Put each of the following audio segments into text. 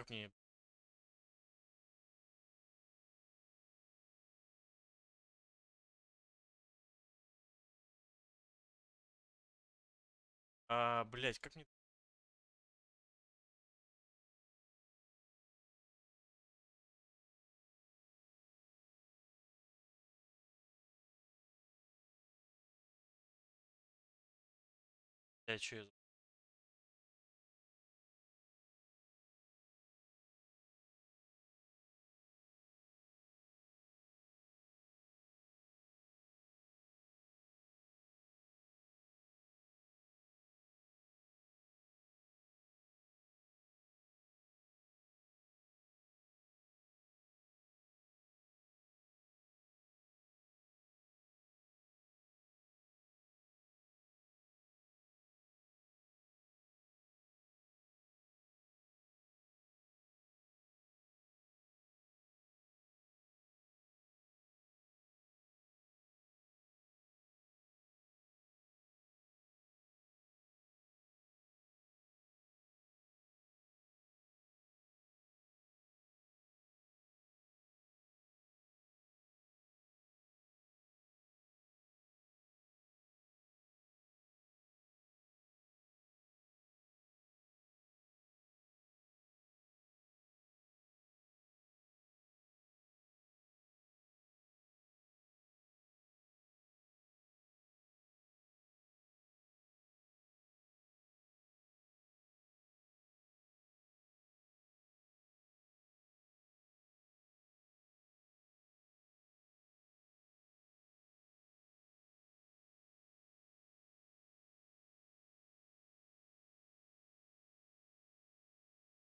Как мне... блядь, как мне... Блядь, что я...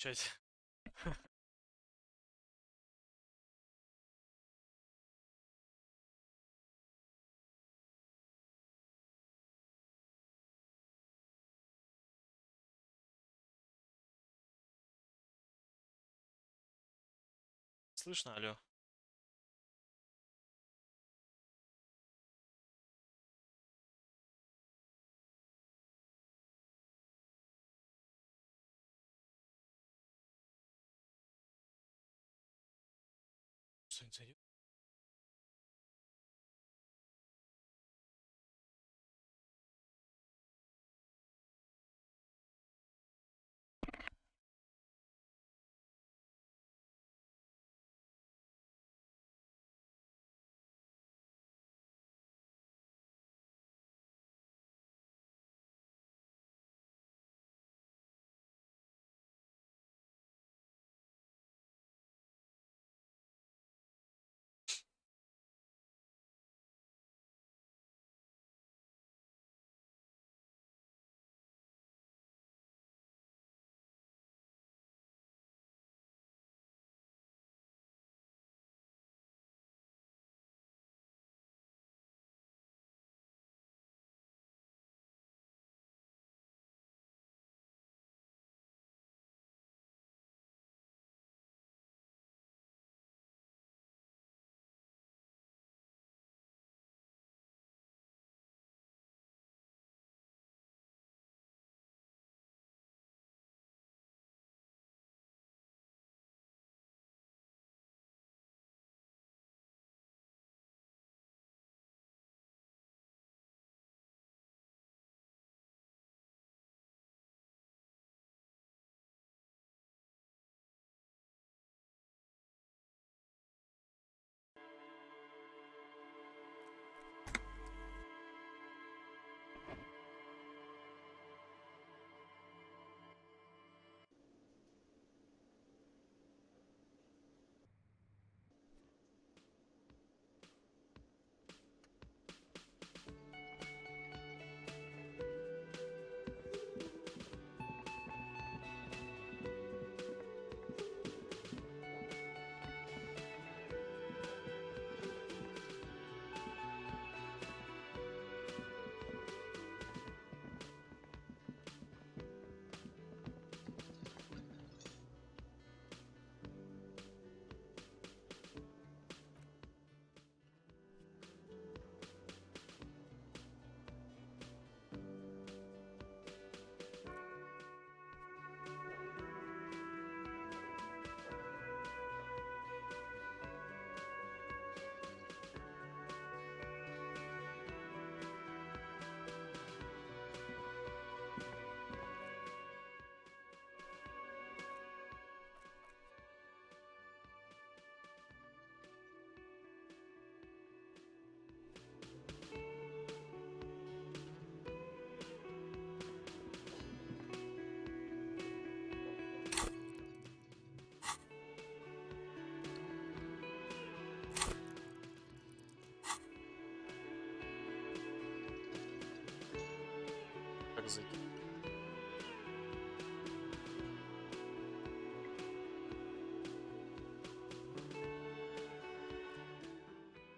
Чать. Слышно, алло? Что-нибудь зайдет?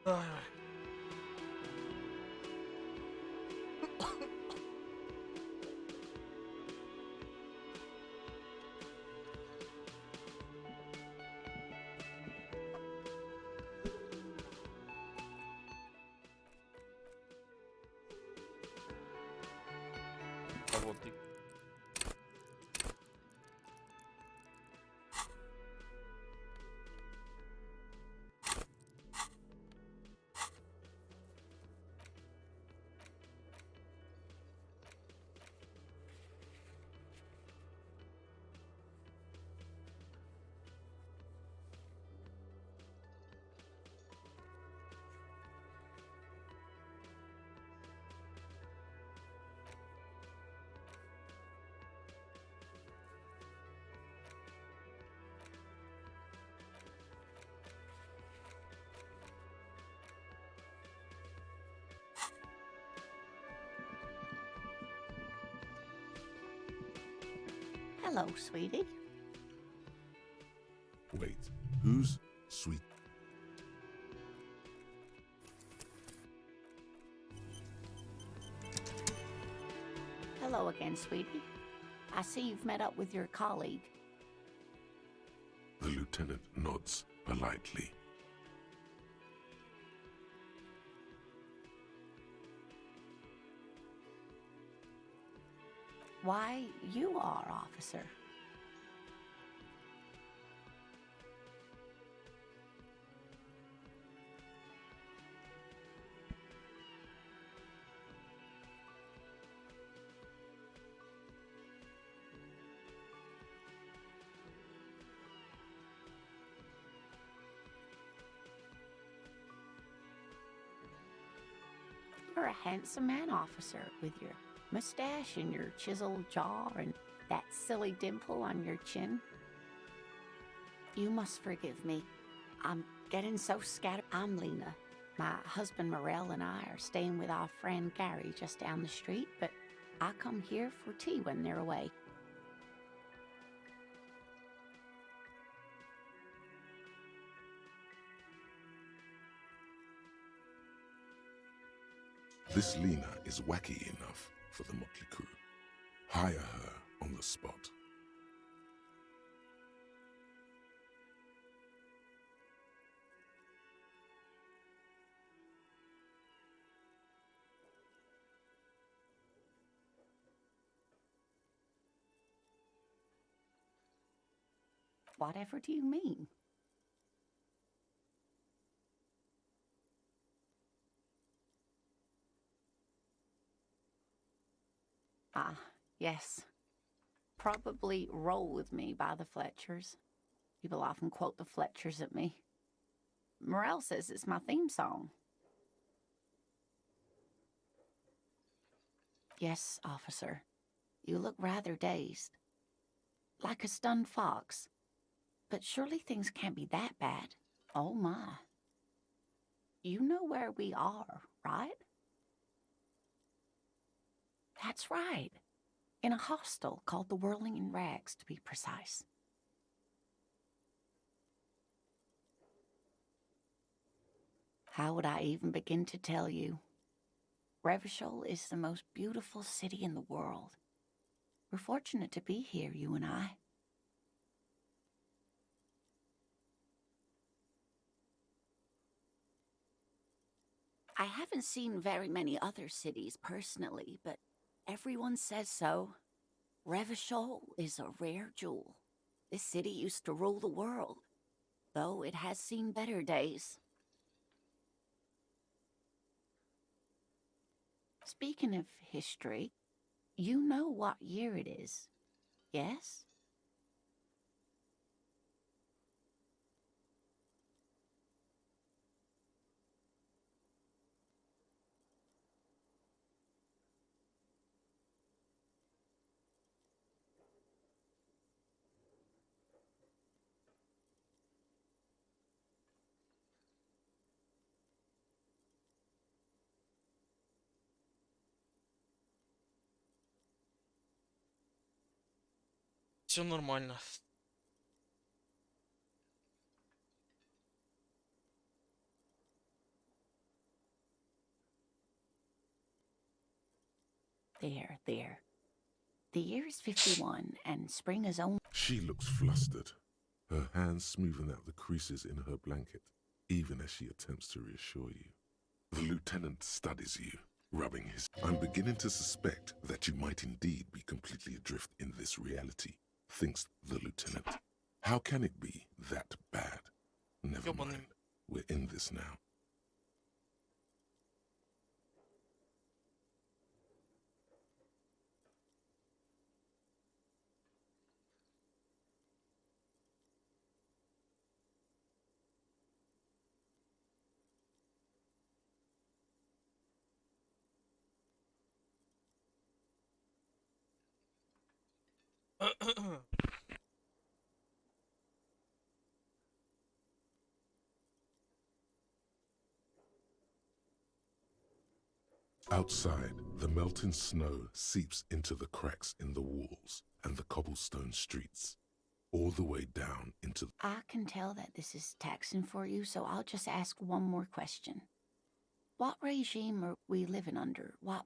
Ай. А вот и Hello, sweetie. Wait, who's sweet? Hello again, sweetie. I see you've met up with your colleague. The lieutenant nods politely. Why, you are, officer. You're a handsome man, officer, with your mustache and your chiseled jaw and that silly dimple on your chin. You must forgive me. I'm getting so scattered. I'm Lena. My husband Morel and I are staying with our friend Gary just down the street, but I come here for tea when they're away. This Lena is wacky enough for the motley crew. Hire her on the spot. Whatever do you mean? Ah, yes. Probably Roll With Me by the Fletchers. People often quote the Fletchers at me. Morel says it's my theme song. Yes, officer. You look rather dazed. Like a stunned fox. But surely things can't be that bad. Oh my. You know where we are, right? That's right. In a hostel called the Whirling in Rags, to be precise. How would I even begin to tell you? Revachol is the most beautiful city in the world. We're fortunate to be here, you and I. I haven't seen very many other cities personally, but everyone says so. Revachol is a rare jewel. This city used to rule the world, though it has seen better days. Speaking of history, you know what year it is, yes? все нормально. There, there. The year is 51, and spring is only... She looks flustered, her hands smoothing out the creases in her blanket, even as she attempts to reassure you. The lieutenant studies you, rubbing his... I'm beginning to suspect that you might indeed be completely adrift in this reality, thinks the lieutenant. How can it be that bad? Never Ёбаный. mind. We're in this now. Outside, the melting snow seeps into the cracks in the walls and the cobblestone streets, all the way down into... I can tell that this is taxing for you, so I'll just ask one more question. What regime are we living under? What...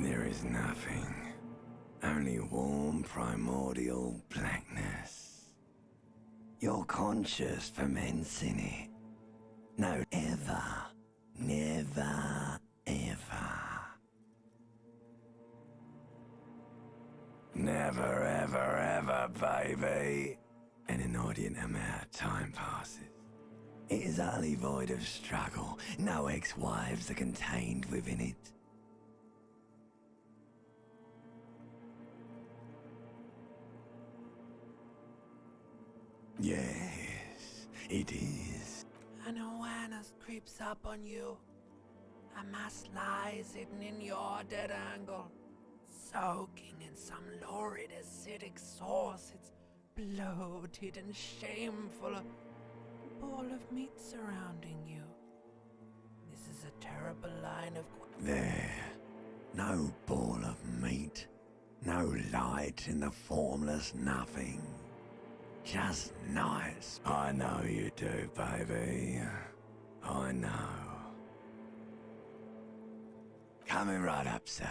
There is nothing. Only warm primordial blackness. Your conscious ferments in it. No, ever, never, ever. Never, ever, ever, baby. An inordinate amount of time passes. It is utterly void of struggle. No ex-wives are contained within it. Yes, it is. An awareness creeps up on you. A mass lies hidden in your dead angle, soaking in some lurid acidic sauce. It's bloated and shameful. A ball of meat surrounding you. This is a terrible line of... There. No ball of meat. No light in the formless nothing. Just nice. I know you do, baby. I know. Coming right up, sir.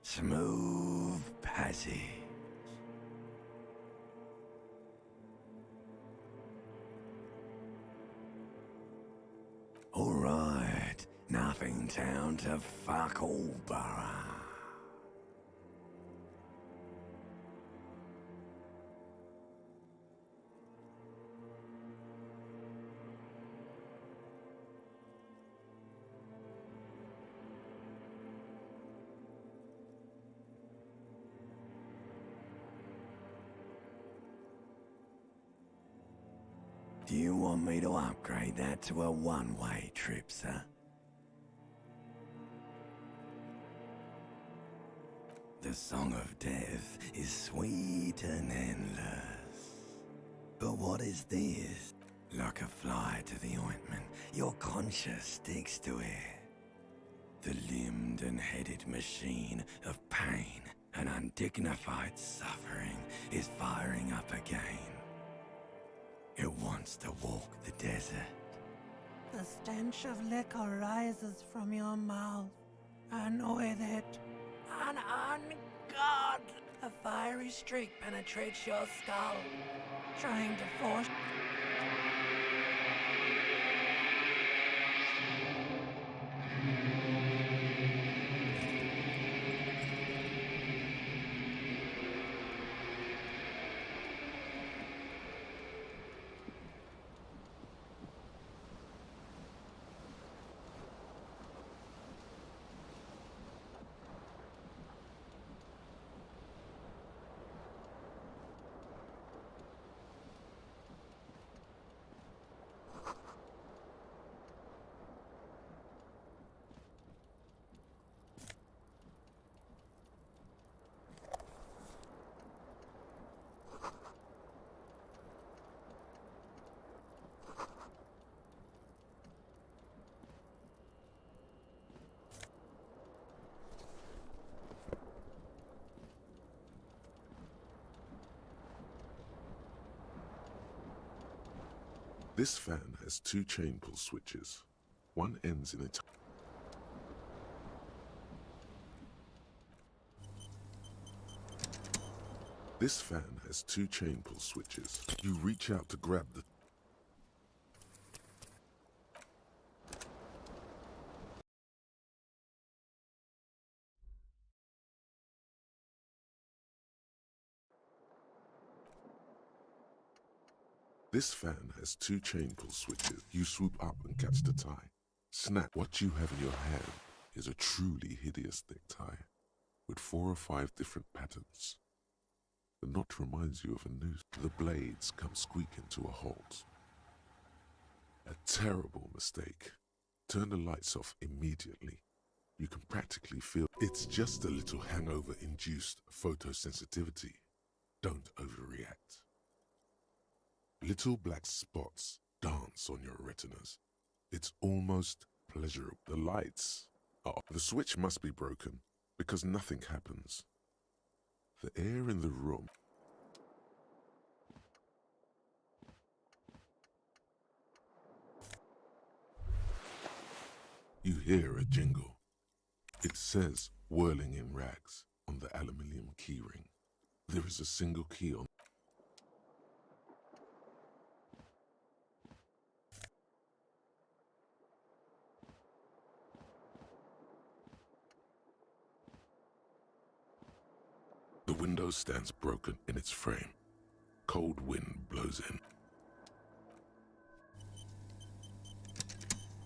Smooth passage. All right. Nothing town to fuck all borough. Do you want me to upgrade that to a one-way trip, sir? The song of death is sweet and endless. But what is this? Like a fly to the ointment, your conscience sticks to it. The limbed and headed machine of pain and undignified suffering is firing up again. It wants to walk the desert. The stench of liquor rises from your mouth, and with it, an ungodly... A fiery streak penetrates your skull, trying to force... This fan has two chain pull switches. One ends in a This fan has two chain pull switches. You reach out to grab the This fan has two chain pull switches. You swoop up and catch the tie. Snap. What you have in your hand is a truly hideous necktie with 4 or 5 different patterns. The knot reminds you of a noose. The blades come squeaking to a halt. A terrible mistake. Turn the lights off immediately. You can practically feel it's just a little hangover-induced photosensitivity. Don't overreact. Little black spots dance on your retinas. It's almost pleasurable. The lights are off. The switch must be broken because nothing happens. The air in the room. You hear a jingle. It says whirling in rags on the aluminium keyring. There is a single key on. The window stands broken in its frame. Cold wind blows in.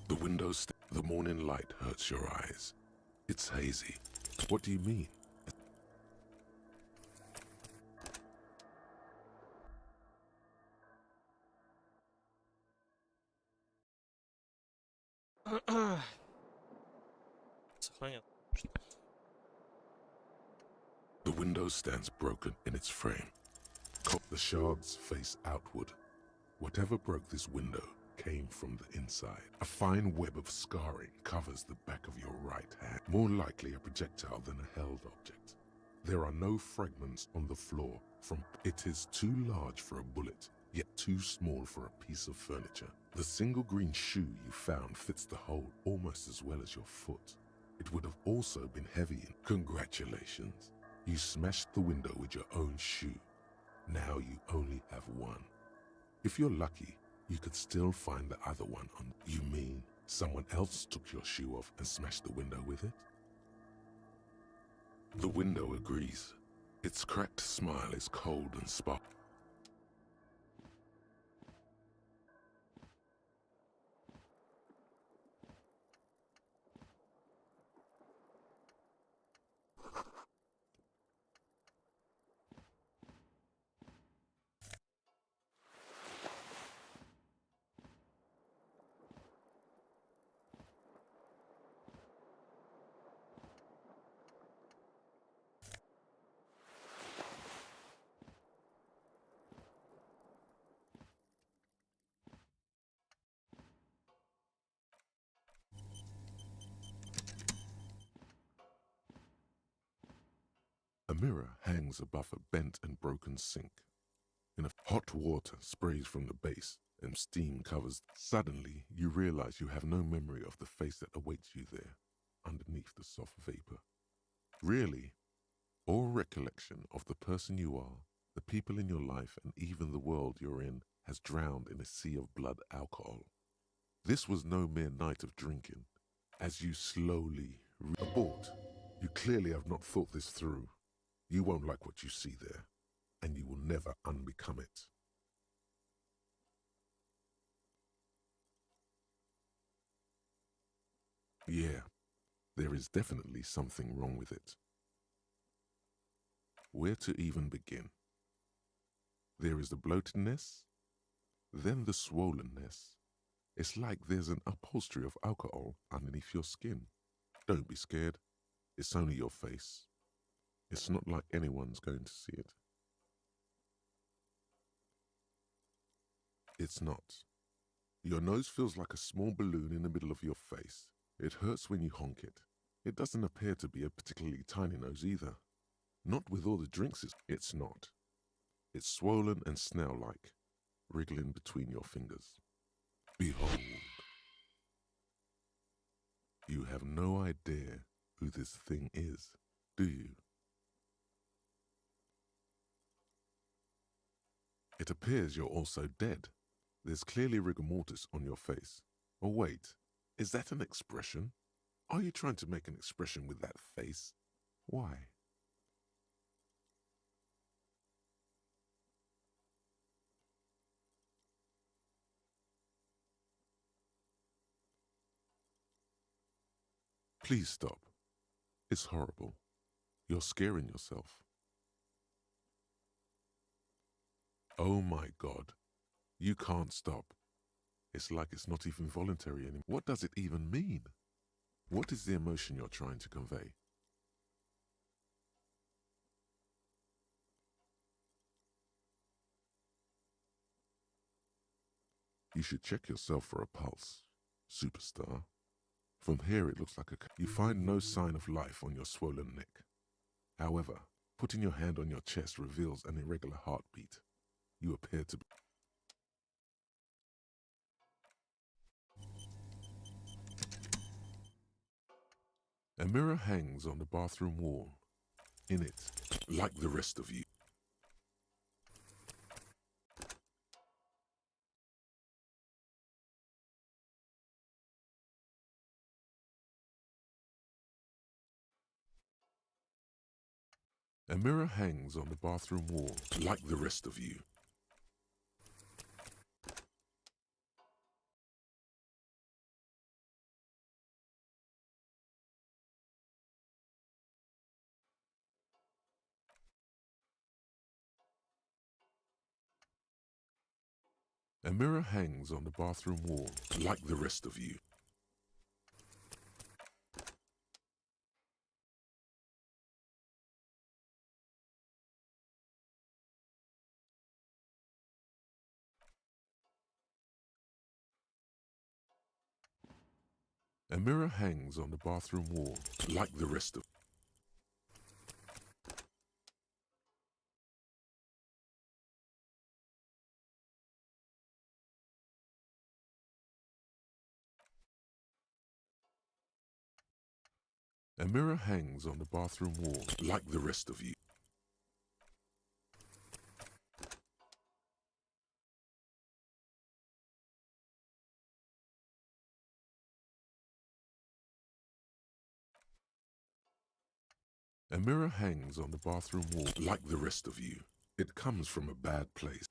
The the morning light hurts your eyes. It's hazy. What do you mean? Сохранят. The window stands broken in its frame. The shards face outward. Whatever broke this window came from the inside. A fine web of scarring covers the back of your right hand, more likely a projectile than a held object. There are no fragments on the floor. It is too large for a bullet, yet too small for a piece of furniture. The single green shoe you found fits the hole almost as well as your foot. It would have also been heavy. Congratulations. You smashed the window with your own shoe. Now you only have one. If you're lucky, you could still find the other one on. You mean someone else took your shoe off and smashed the window with it? The window agrees. Its cracked smile is cold and sparkling. A mirror hangs above a bent and broken sink. Hot water sprays from the base and steam covers. Suddenly, you realize you have no memory of the face that awaits you there, underneath the soft vapor. Really, all recollection of the person you are, the people in your life, and even the world you're in has drowned in a sea of blood alcohol. This was no mere night of drinking. As you slowly abort, you clearly have not thought this through. You won't like what you see there, and you will never unbecome it. Yeah, there is definitely something wrong with it. Where to even begin? There is the bloatedness, then the swollenness. It's like there's an upholstery of alcohol underneath your skin. Don't be scared. It's only your face. It's not like anyone's going to see it. It's not. Your nose feels like a small balloon in the middle of your face. It hurts when you honk it. It doesn't appear to be a particularly tiny nose either. Not with all the drinks. It's not. It's swollen and snail-like, wriggling between your fingers. Behold. You have no idea who this thing is, do you? It appears you're also dead. There's clearly rigor mortis on your face. Oh wait, is that an expression? Are you trying to make an expression with that face? Why? Please stop. It's horrible. You're scaring yourself. Oh my God. You can't stop. It's like it's not even voluntary anymore. What does it even mean? What is the emotion you're trying to convey? You should check yourself for a pulse, superstar. From here it looks like you find no sign of life on your swollen neck. However, putting your hand on your chest reveals an irregular heartbeat. You appear to be. A mirror hangs on the bathroom wall. In it, like the rest of you, a mirror hangs on the bathroom wall, like the rest of you. A mirror hangs on the bathroom wall, like the rest of you. A mirror hangs on the bathroom wall, like the rest of A mirror hangs on the bathroom wall, like the rest of you. A mirror hangs on the bathroom wall, like the rest of you. It comes from a bad place.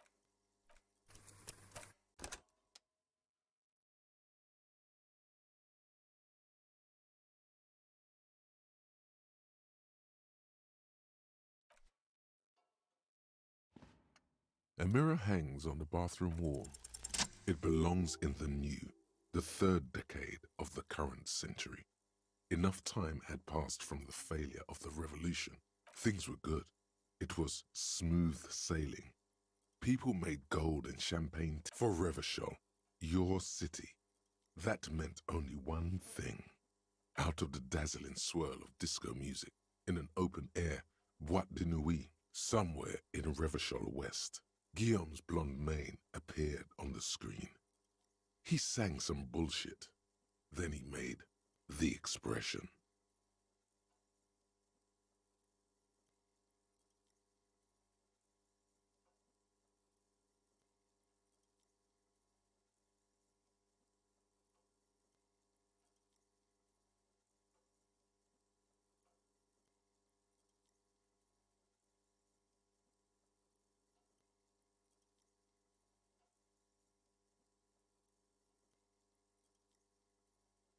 A mirror hangs on the bathroom wall. It belongs in the new, the third decade of the current century. Enough time had passed from the failure of the revolution. Things were good. It was smooth sailing. People made gold and champagne for Revachol, your city. That meant only one thing. Out of the dazzling swirl of disco music, in an open air boîte de nuit, somewhere in Revachol West, Guillaume's blonde mane appeared on the screen. He sang some bullshit. Then he made the expression.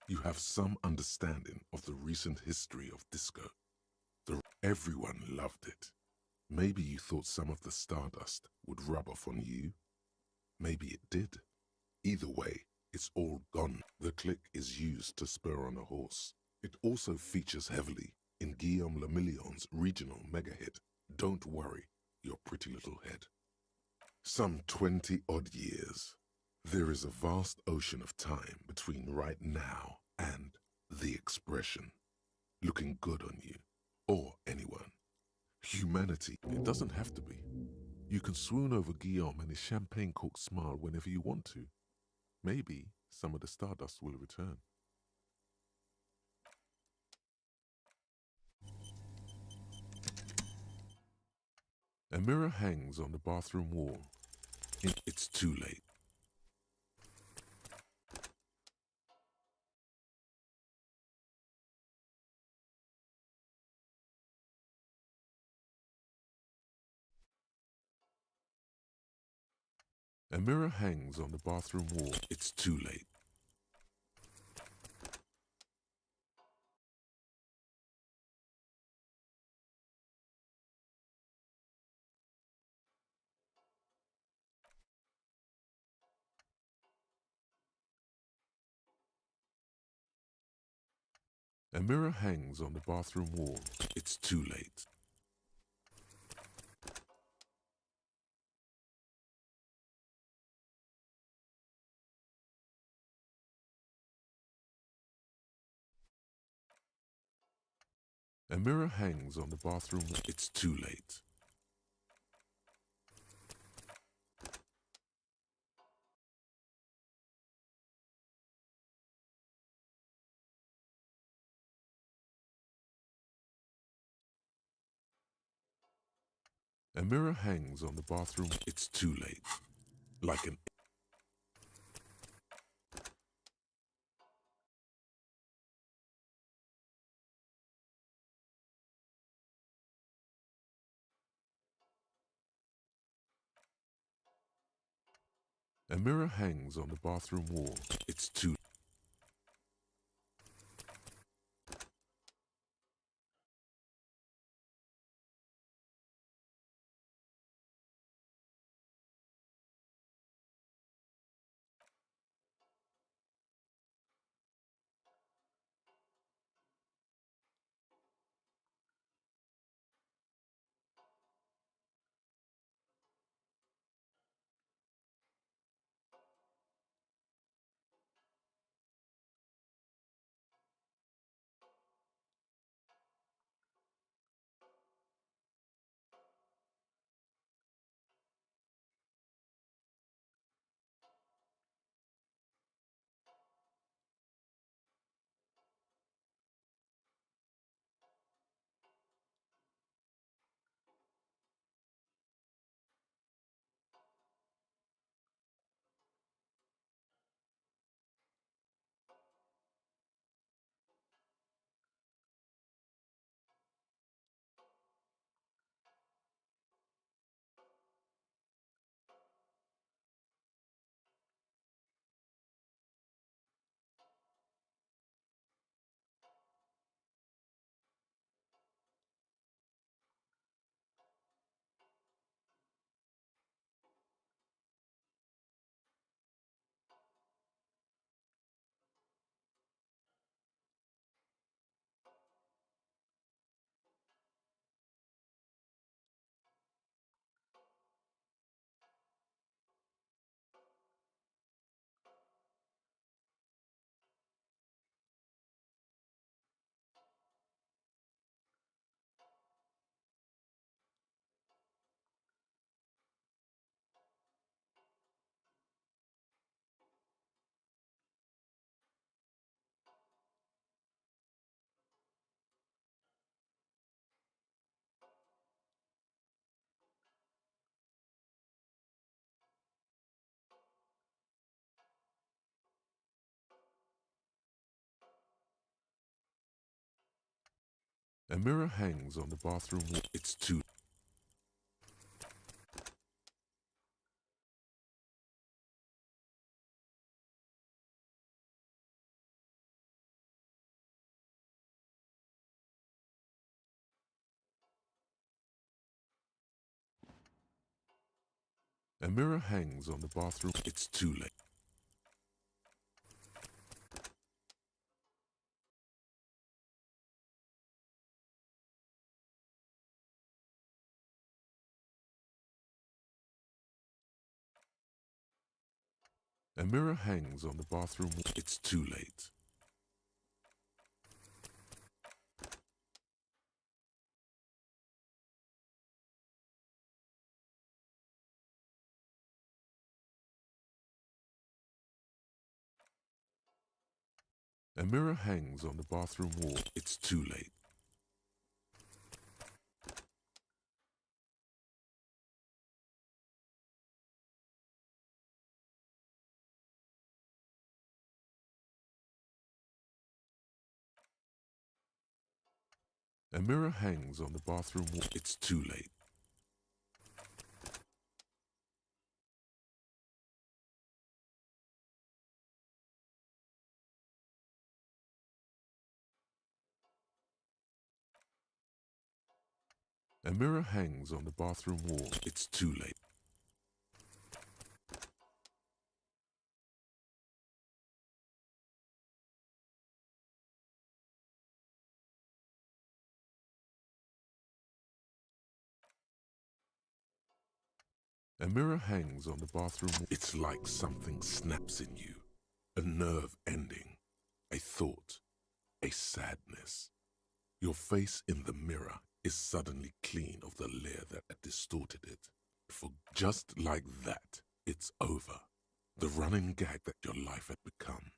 You have some understanding of the recent history of disco. Everyone loved it. Maybe you thought some of the stardust would rub off on you. Maybe it did. Either way, it's all gone. The click is used to spur on a horse. It also features heavily in Guillaume Le Million's regional mega hit, Don't Worry, Your Pretty Little Head. Some 20-odd years. There is a vast ocean of time between right now and the expression. Looking good on you, or anyone. Humanity, it doesn't have to be. You can swoon over Guillaume and his champagne-corked smile whenever you want to. Maybe some of the stardust will return. A mirror hangs on the bathroom wall. It's too late. A mirror hangs on the bathroom wall. It's too late. A mirror hangs on the bathroom wall. It's too late. A mirror hangs on the bathroom wall. It's too late. A mirror hangs on the bathroom. It's too late. Like an A mirror hangs on the bathroom wall. It's too A mirror hangs on the bathroom wall. It's too A mirror hangs on the bathroom. It's too late. A mirror hangs on the bathroom wall. It's too late. A mirror hangs on the bathroom wall. It's too late. A mirror hangs on the bathroom wall. It's too late. A mirror hangs on the bathroom wall. It's too late. A mirror hangs on the bathroom wall. It's like something snaps in you. A nerve ending. A thought. A sadness. Your face in the mirror is suddenly clean of the layer that had distorted it. For just like that, it's over. The running gag that your life had become.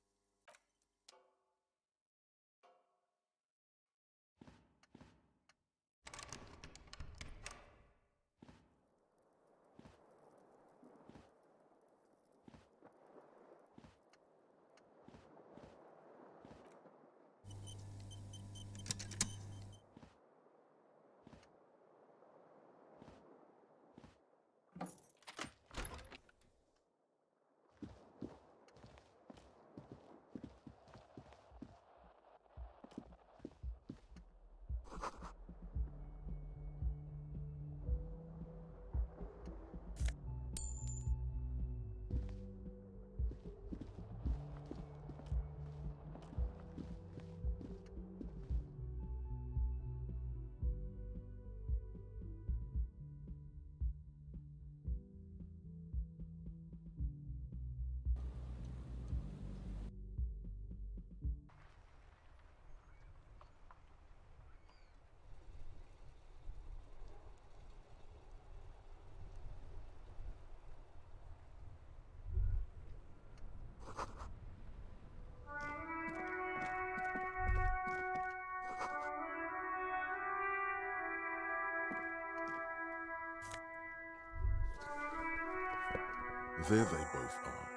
There they both are.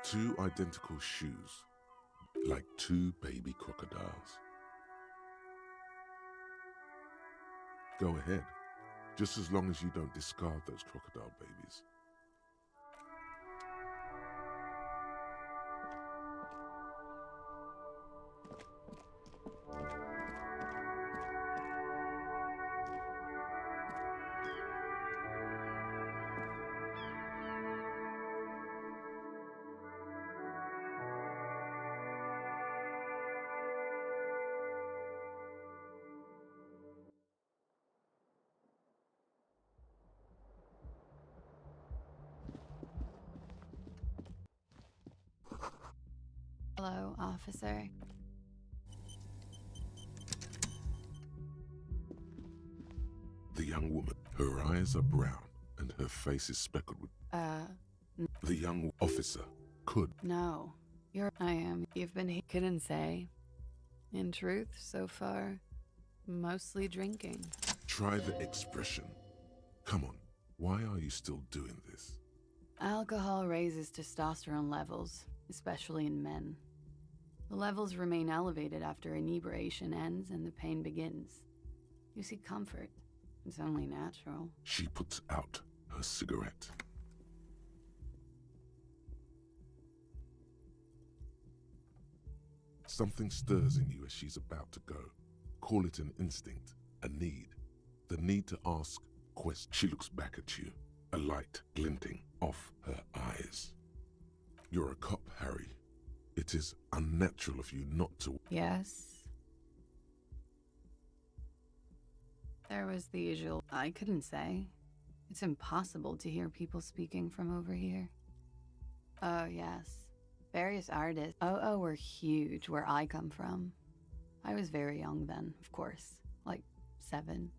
Two identical shoes, like two baby crocodiles. Go ahead, just as long as you don't discard those crocodile babies. Hello, officer. The young woman, her eyes are brown and her face is speckled with... The young officer could... No. I am. You've been... Couldn't say. In truth, so far, mostly drinking. Try the expression. Come on, why are you still doing this? Alcohol raises testosterone levels, especially in men. The levels remain elevated after inebriation ends and the pain begins. You seek comfort. It's only natural. She puts out her cigarette. Something stirs in you as she's about to go. Call it an instinct, a need. The need to ask questions. She looks back at you, a light glinting off her eyes. You're a cop, Harry. It is unnatural of you not to... Yes? There was the usual... I couldn't say. It's impossible to hear people speaking from over here. Oh, yes. Various artists. Oh, were huge where I come from. I was very young then, of course. Like 7.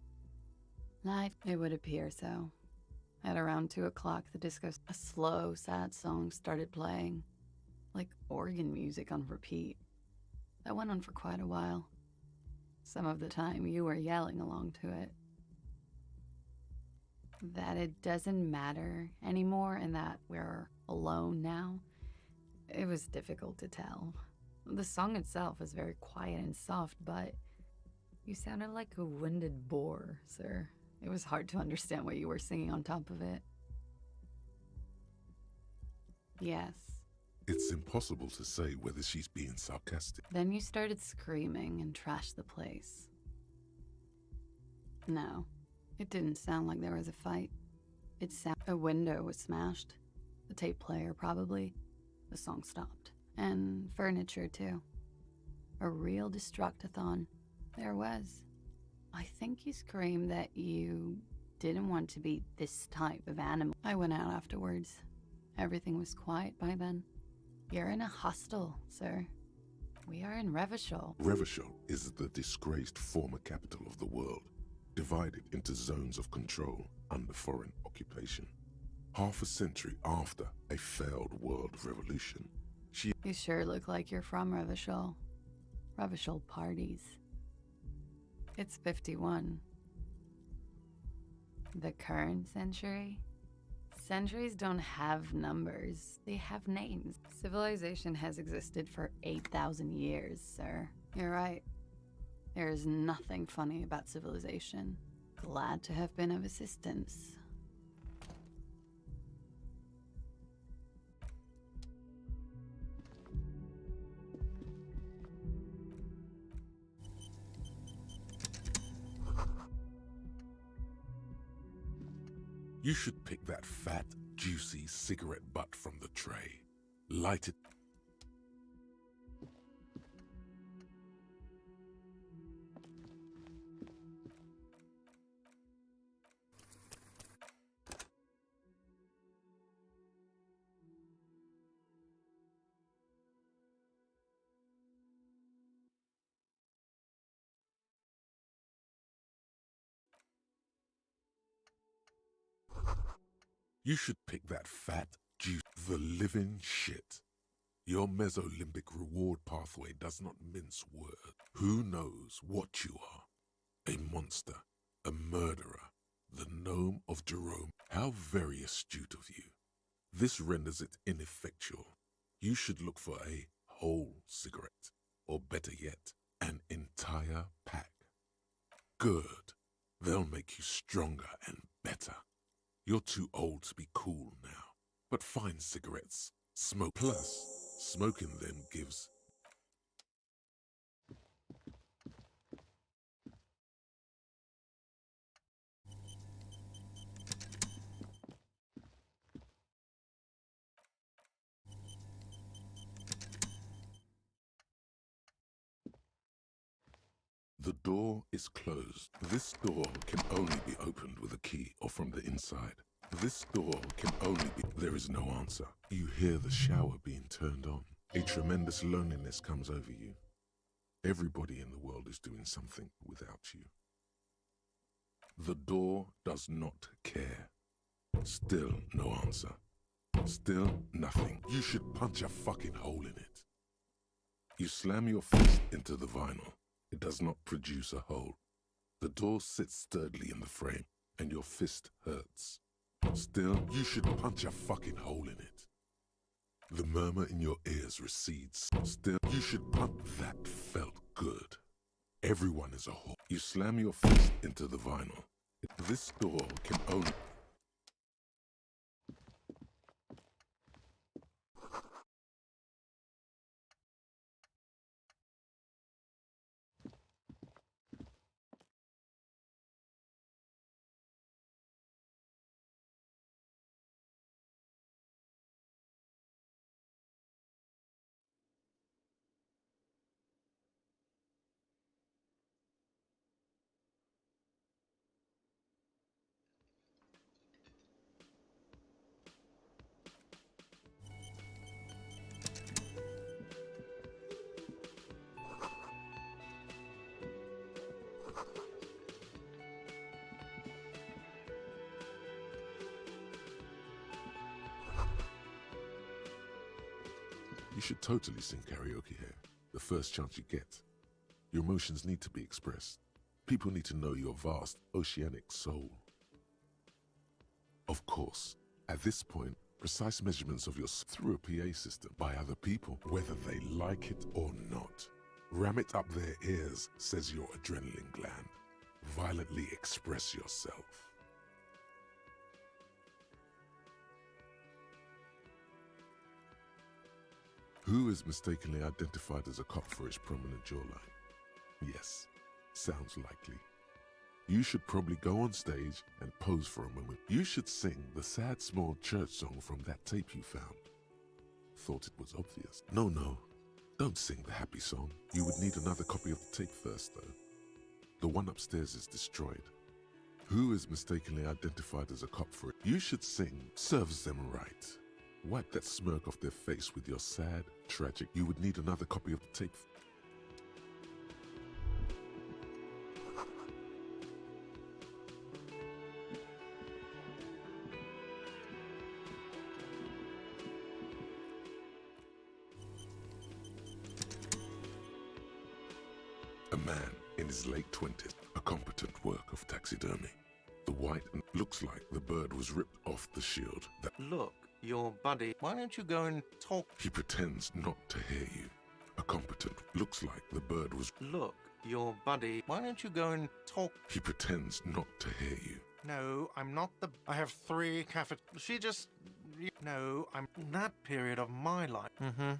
Life, it would appear so. At around 2 o'clock, the disco... A slow, sad song started playing. Like organ music on repeat. That went on for quite a while. Some of the time, you were yelling along to it. That it doesn't matter anymore and that we're alone now, it was difficult to tell. The song itself was very quiet and soft, but you sounded like a winded boar, sir. It was hard to understand what you were singing on top of it. Yes. It's impossible to say whether she's being sarcastic. Then you started screaming and trashed the place. No, it didn't sound like there was a fight. A window was smashed. The tape player, probably. The song stopped. And furniture, too. A real destructathon. There was. I think you screamed that you didn't want to be this type of animal. I went out afterwards. Everything was quiet by then. You're in a hostel, sir. We are in Revachol. Revachol is the disgraced former capital of the world, divided into zones of control under foreign occupation. Half a century after a failed world revolution, You sure look like you're from Revachol. Revachol parties. It's 51. The current century? Centuries don't have numbers. They have names. Civilization has existed for 8,000 years, sir. You're right. There is nothing funny about civilization. Glad to have been of assistance. You should pick that fat, juicy cigarette butt from the tray. Light it. You should pick that fat, juice, the living shit. Your Mesolimbic reward pathway does not mince words. Who knows what you are? A monster, a murderer, the gnome of Jerome. How very astute of you. This renders it ineffectual. You should look for a whole cigarette, or better yet, an entire pack. Good. They'll make you stronger and better. You're too old to be cool now, but find cigarettes. Smoke. Plus, smoking them gives... The door is closed. This door can only be opened with a key or from the inside. This door can only be... There is no answer. You hear the shower being turned on. A tremendous loneliness comes over you. Everybody in the world is doing something without you. The door does not care. Still no answer. Still nothing. You should punch a fucking hole in it. You slam your fist into the vinyl. It does not produce a hole. The door sits sturdily in the frame, and your fist hurts. Still, you should punch a fucking hole in it. The murmur in your ears recedes. Still, you should punch. That felt good. Everyone is a whore. You slam your fist into the vinyl. This door can only... You should totally sing karaoke here, the first chance you get. Your emotions need to be expressed. People need to know your vast, oceanic soul. Of course, at this point, precise measurements of your through a PA system by other people, whether they like it or not. Ram it up their ears, says your adrenaline gland. Violently express yourself. Who is mistakenly identified as a cop for his prominent jawline? Yes, sounds likely. You should probably go on stage and pose for a moment. You should sing the sad small church song from that tape you found. Thought it was obvious. No, don't sing the happy song. You would need another copy of the tape first, though. The one upstairs is destroyed. Who is mistakenly identified as a cop for it? You should sing Serves Them Right. Wipe that smirk off their face with your sad, tragic... You would need another copy of the tape. A man in his late 20s, a competent work of taxidermy. The white looks like the bird was ripped off the shield. Look, your buddy, why don't you go and talk? He pretends not to hear you. A competent looks like the bird was... Look, your buddy, why don't you go and talk? He pretends not to hear you. No, I'm not the... I have 3 She just... No, I'm... That period of my life. Mm-hmm.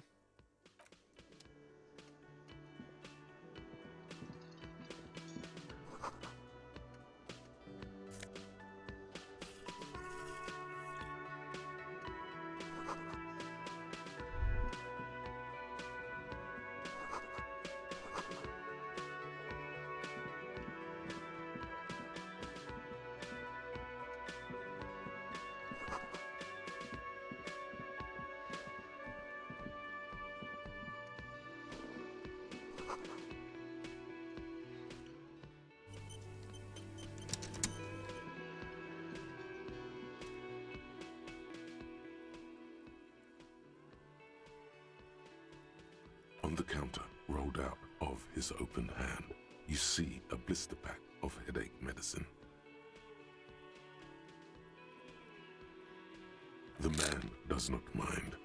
On the counter, rolled out of his open hand, you see a blister pack of headache medicine. The man does not mind.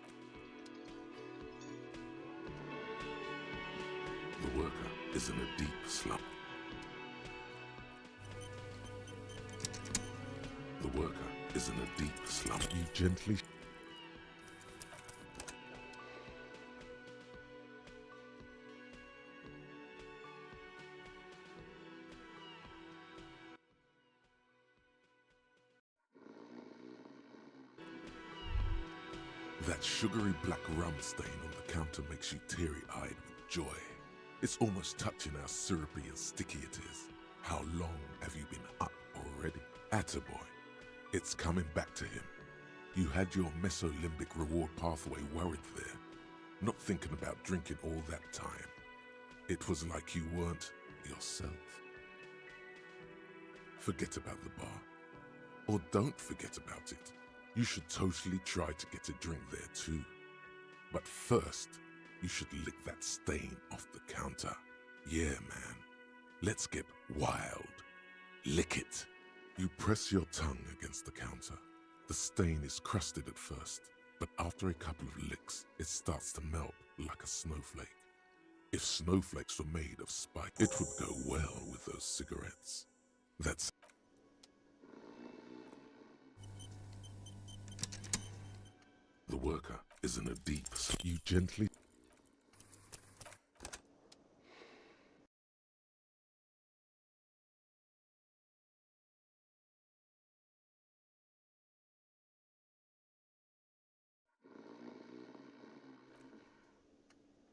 The worker is in a deep slump. The worker is in a deep slump. You gently... That sugary black rum stain on the counter makes you teary-eyed with joy. It's almost touching how syrupy and sticky it is. How long have you been up already? Attaboy. It's coming back to him. You had your mesolimbic reward pathway worried there, not thinking about drinking all that time. It was like you weren't yourself. Forget about the bar. Or don't forget about it. You should totally try to get a drink there too. But first, you should lick that stain off the counter. Yeah, man. Let's get wild. Lick it. You press your tongue against the counter. The stain is crusted at first, but after a couple of licks, it starts to melt like a snowflake. If snowflakes were made of spike, it would go well with those cigarettes. That's... The worker is in a deep sleep. You gently...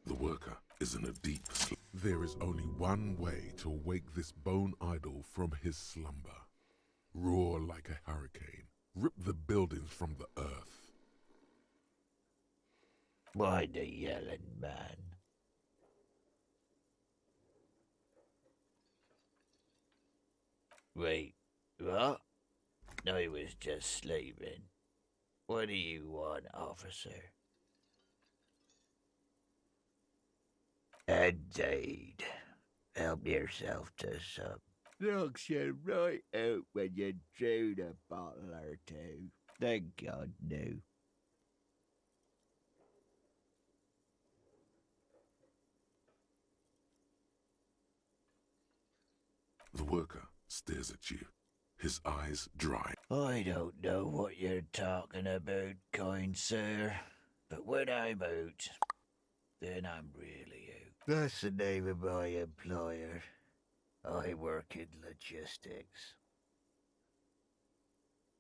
The worker is in a deep sleep. There is only one way to wake this bone idol from his slumber. Roar like a hurricane. Rip the buildings from the earth. Why the yelling, man? Wait, what? I was just sleeping. What do you want, officer? Indeed. Help yourself to some. Knocks you right out when you drown a bottle or two. Thank God, no. The worker stares at you, his eyes dry. I don't know what you're talking about, kind sir, but when I'm out, then I'm really out. That's the name of my employer. I work in logistics.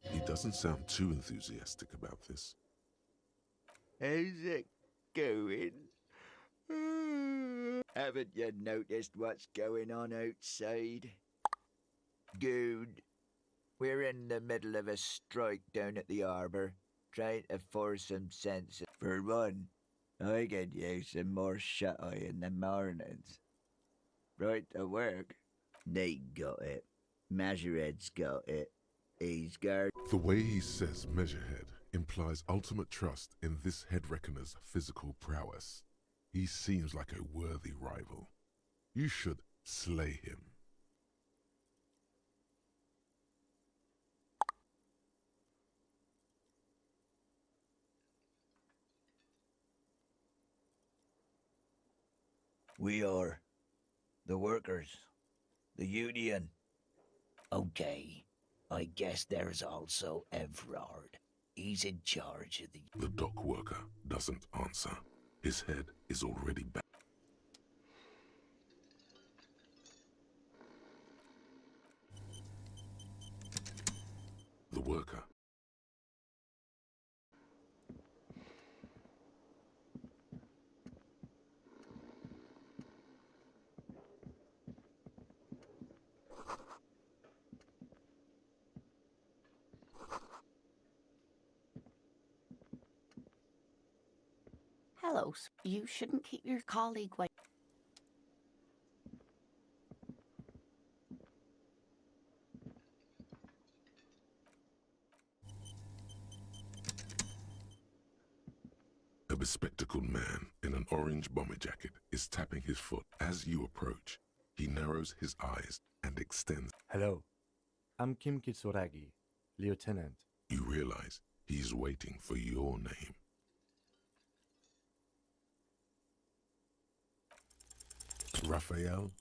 He doesn't sound too enthusiastic about this. How's it going? Haven't you noticed what's going on outside? Good. We're in the middle of a strike down at the harbour, trying to force some sense. For one, I could use some more shut-eye in the mornings. Right to work. Nate got it. Measurehead's got it. He's guard. The way he says Measurehead implies ultimate trust in this head reckoner's physical prowess. He seems like a worthy rival. You should slay him. We are. The workers. The union. Okay. I guess there's also Everard. He's in charge of the... The dock worker doesn't answer. His head is already back. The worker. Hello, you shouldn't keep your colleague waiting. A bespectacled man in an orange bomber jacket is tapping his foot. As you approach, he narrows his eyes and extends. Hello, I'm Kim Kitsuragi, Lieutenant. You realize He's waiting for your name. Raphael?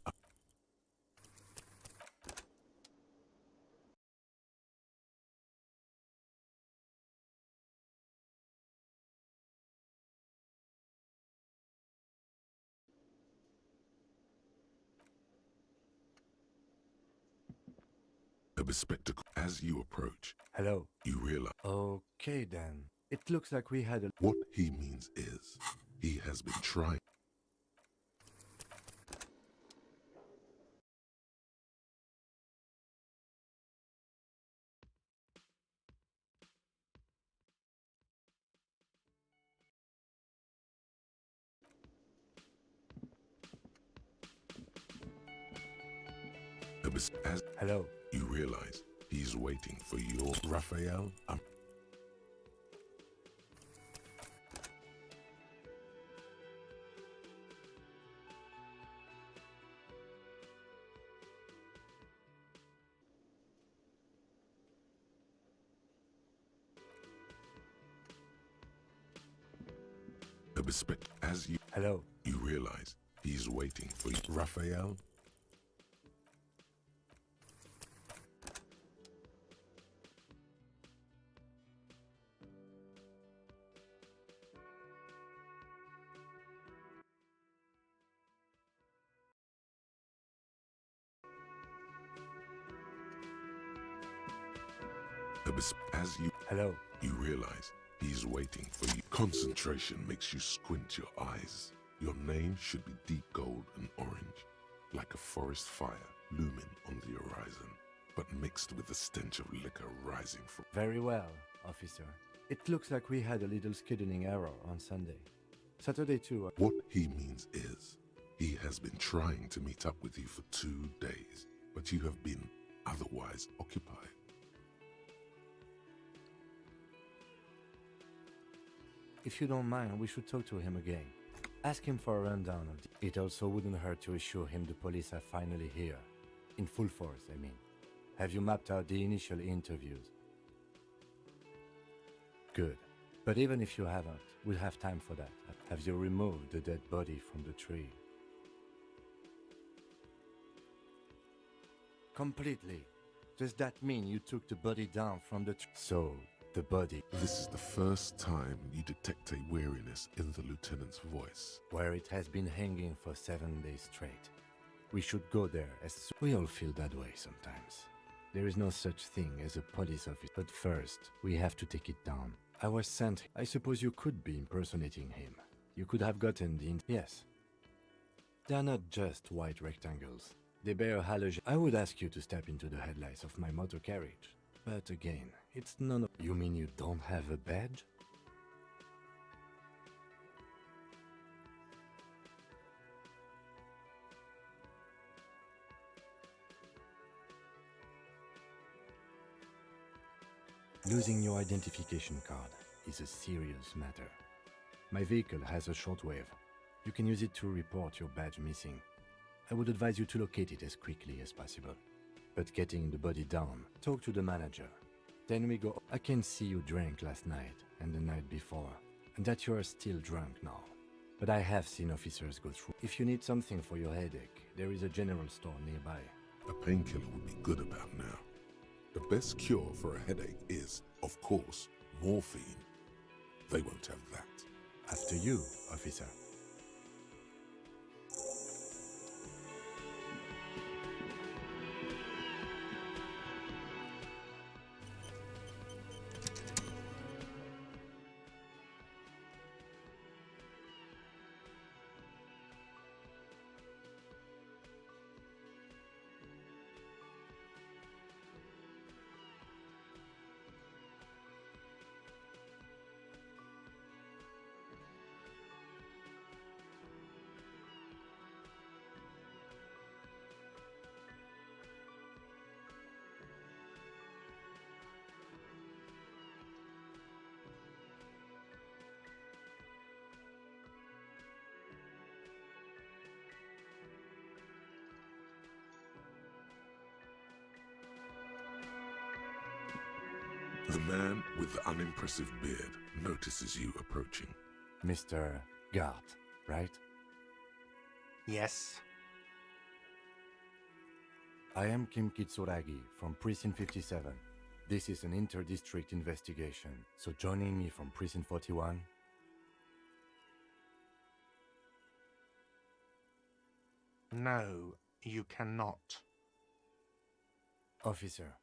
A bespectacle. As you approach, Hello. you realize Okay then. It looks like we had a... what he means is he has been trying. As Hello. you realize he's waiting for your Raphael. As you Hello. realize he's waiting for you. Raphael. As Hello. you realize he's waiting for you. Concentration makes you squint your eyes. Your name should be deep gold and orange, like a forest fire looming on the horizon, but mixed with the stench of liquor rising from... Very well, officer. It looks like we had a little scheduling error on Sunday. Saturday too. What he means is he has been trying to meet up with you for 2 days, but you have been otherwise occupied. If you don't mind, we should talk to him again. Ask him for a rundown of the... It also wouldn't hurt to assure him the police are finally here. In full force, I mean. Have you mapped out the initial interviews? Good. But even if you haven't, we'll have time for that. Have you removed the dead body from the tree? Completely. Does that mean you took the body down from the tree? So, the body... This is the first time you detect a weariness in the lieutenant's voice. Where it has been hanging for 7 days straight. We should go there as soon. We all feel that way sometimes. There is no such thing as a police officer. But first, we have to take it down. I was sent. I suppose you could be impersonating him. You could have gotten the... Yes. They're not just white rectangles. They bear a halogen. I would ask you to step into the headlights of my motor carriage. But again, it's none of... You mean you don't have a badge? Losing your identification card is a serious matter. My vehicle has a shortwave. You can use it to report your badge missing. I would advise you to locate it as quickly as possible. But getting the body down, talk to the manager. Then we go. I can see you drank last night and the night before, and that you are still drunk now. But I have seen officers go through. If you need something for your headache, there is a general store nearby. A painkiller would be good about now. The best cure for a headache is, of course, morphine. They won't have that. After you, officer. The man with the unimpressive beard notices you approaching. Mr. Gart, right? Yes. I am Kim Kitsuragi from Precinct 57. This is an inter-district investigation, so joining me from Precinct 41... No, you cannot. Officer,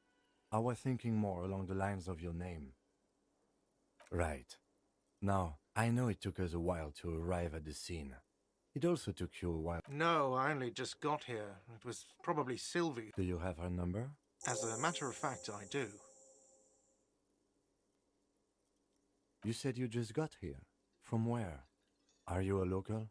I was thinking more along the lines of your name. Right. Now, I know it took us a while to arrive at the scene. It also took you a while. No, I only just got here. It was probably Sylvie. Do you have her number? As a matter of fact, I do. You said you just got here. From where? Are you a local?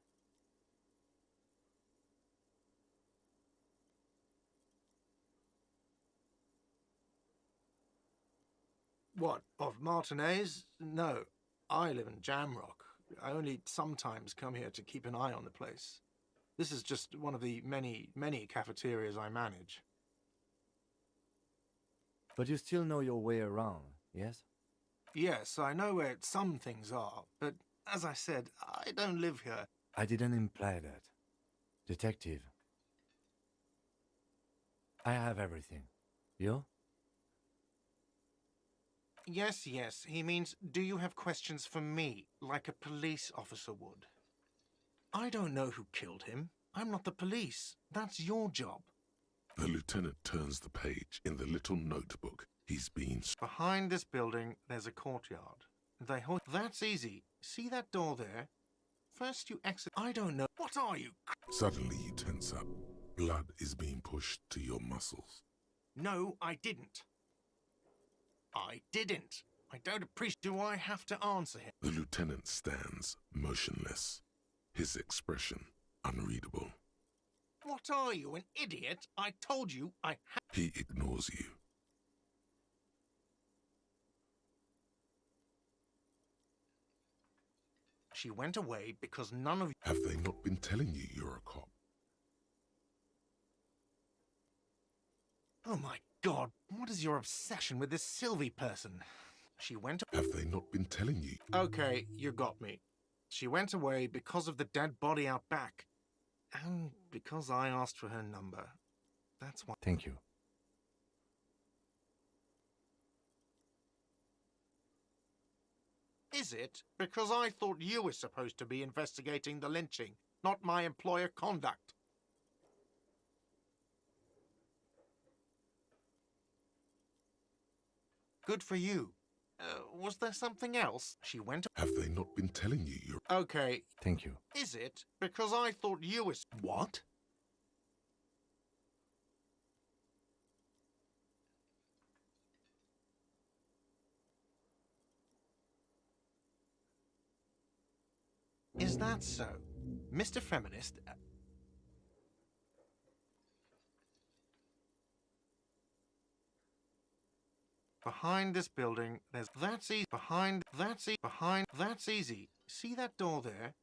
What, of Martinez? No, I live in Jamrock. I only sometimes come here to keep an eye on the place. This is just one of the many, many cafeterias I manage. But you still know your way around, yes? Yes, I know where some things are, but as I said, I don't live here. I didn't imply that. Detective. I have everything. You? Yes, he means, do you have questions for me, like a police officer would? I don't know who killed him. I'm not the police. That's your job. The lieutenant turns the page in the little notebook he's been... Behind this building, there's a courtyard. That's easy. See that door there? First you exit... I don't know. What are you? Suddenly you tense up. Blood is being pushed to your muscles. No, I didn't. I didn't. I don't appreciate... Do I have to answer him? The lieutenant stands motionless, his expression unreadable. What are you, an idiot? I told you I had... He ignores you. She went away because none of you... Have they not been telling you you're a cop? Oh my God, what is your obsession with this Sylvie person? She went... Have they not been telling you? Okay, you got me. She went away because of the dead body out back. And because I asked for her number. That's why... Thank you. Is it? Because I thought you were supposed to be investigating the lynching, not my employer conduct. Good for you. Was there something else? She went... Have they not been telling you you're... Okay. Thank you. Is it? Because I thought you were... What? Is that so? Mr. Feminist... Behind this building, there's... That's easy. That's easy. See that door there?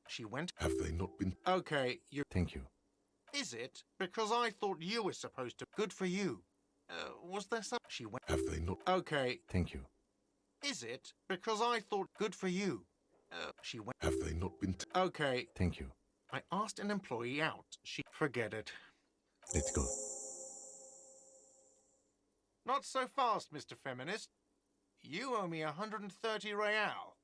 She went... Have they not been... Okay, you... Thank you. Is it? Because I thought you were supposed to... Good for you. Was there some... She went... Have they not... Okay. Thank you. Is it? Because I thought... Good for you. She went... Have they not been... Okay. Thank you. I asked an employee out. She... Forget it. Let's go. Not so fast, Mr. Feminist. You owe me 130 real.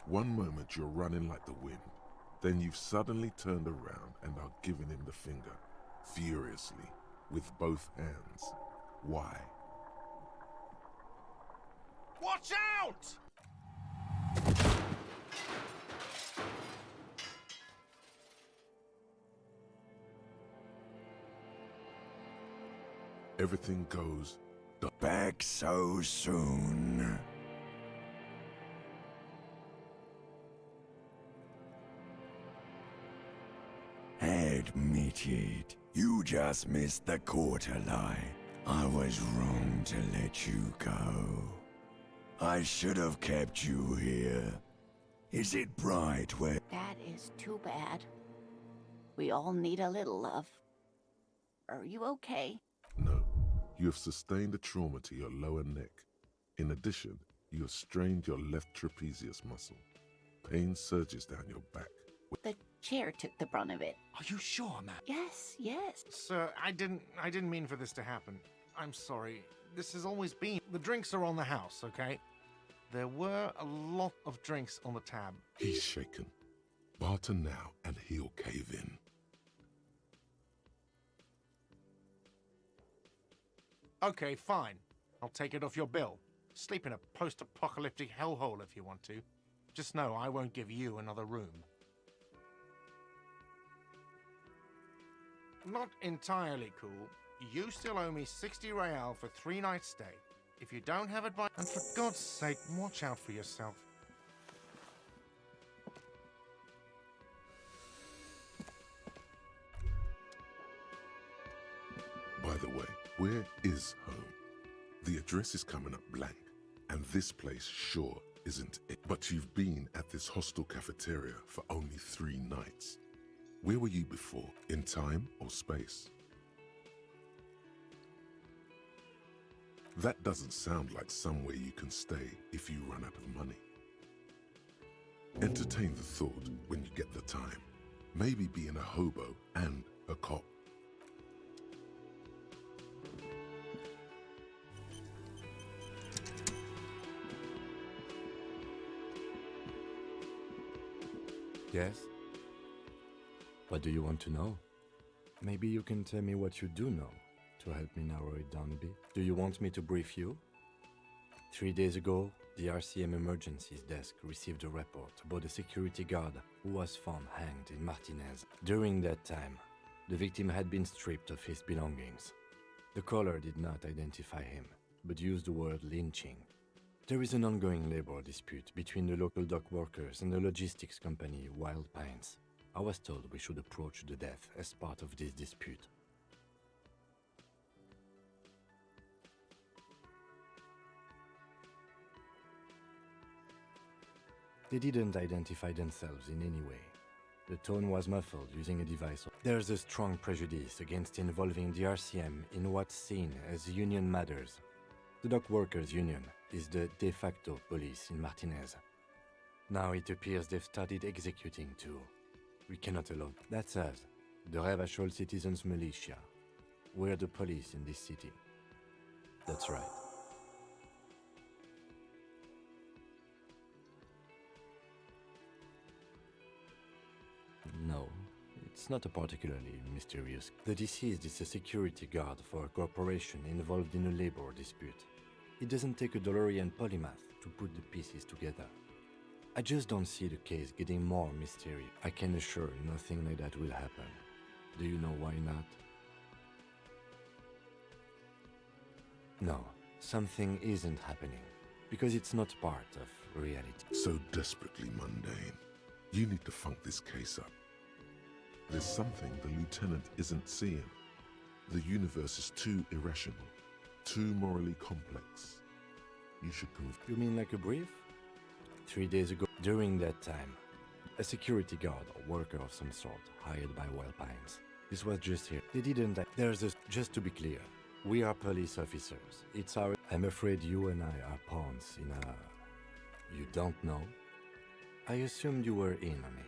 One moment you're running like the wind. Then you've suddenly turned around and are giving him the finger, furiously, with both hands. Why? Watch out! Everything goes... Back so soon. Admit it. You just missed the quarter line. I was wrong to let you go. I should have kept you here. Is it bright where... That is too bad. We all need a little love. Are you okay? No, you have sustained a trauma to your lower neck. In addition, you have strained your left trapezius muscle. Pain surges down your back. The chair took the brunt of it. Are you sure, man? Yes, yes. Sir, I didn't mean for this to happen. I'm sorry. This has always been. The drinks are on the house, okay? There were a lot of drinks on the tab. He's shaken. Barter now and he'll cave in. Okay, fine. I'll take it off your bill. Sleep in a post-apocalyptic hellhole if you want to. Just know I won't give you another room. Not entirely cool. You still owe me 60 real for 3 nights stay. If you don't have it by... And for God's sake, watch out for yourself. By the way, where is home? The address is coming up blank, and this place sure isn't it. But you've been at this hostel cafeteria for only 3 nights. Where were you before, in time or space? That doesn't sound like somewhere you can stay if you run out of money. Entertain the thought when you get the time. Maybe being a hobo and a cop. Yes? What do you want to know? Maybe you can tell me what you do know to help me narrow it down a bit. Do you want me to brief you? 3 days ago, the RCM emergencies desk received a report about a security guard who was found hanged in Martinez. During that time, the victim had been stripped of his belongings. The caller did not identify him, but used the word lynching. There is an ongoing labor dispute between the local dock workers and the logistics company Wild Pines. I was told we should approach the death as part of this dispute. They didn't identify themselves in any way. The tone was muffled using a device. There's a strong prejudice against involving the RCM in what's seen as union matters. The dock workers' union is the de facto police in Martinez. Now it appears they've started executing too. We cannot allow. That's us, the Revachol Citizens Militia. We're the police in this city. That's right. No, it's not a particularly mysterious. The deceased is a security guard for a corporation involved in a labor dispute. It doesn't take a DeLorean polymath to put the pieces together. I just don't see the case getting more mysterious. I can assure nothing like that will happen. Do you know why not? No, something isn't happening, because it's not part of reality. So desperately mundane. You need to funk this case up. There's something the lieutenant isn't seeing. The universe is too irrational, too morally complex. You should You mean like a brief? 3 days ago, during that time, a security guard or worker of some sort hired by Wild Pines. This was just here. They didn't. There's a. Just to be clear, we are police officers. It's our. I'm afraid you and I are pawns in a. You don't know? I assumed you were in on it.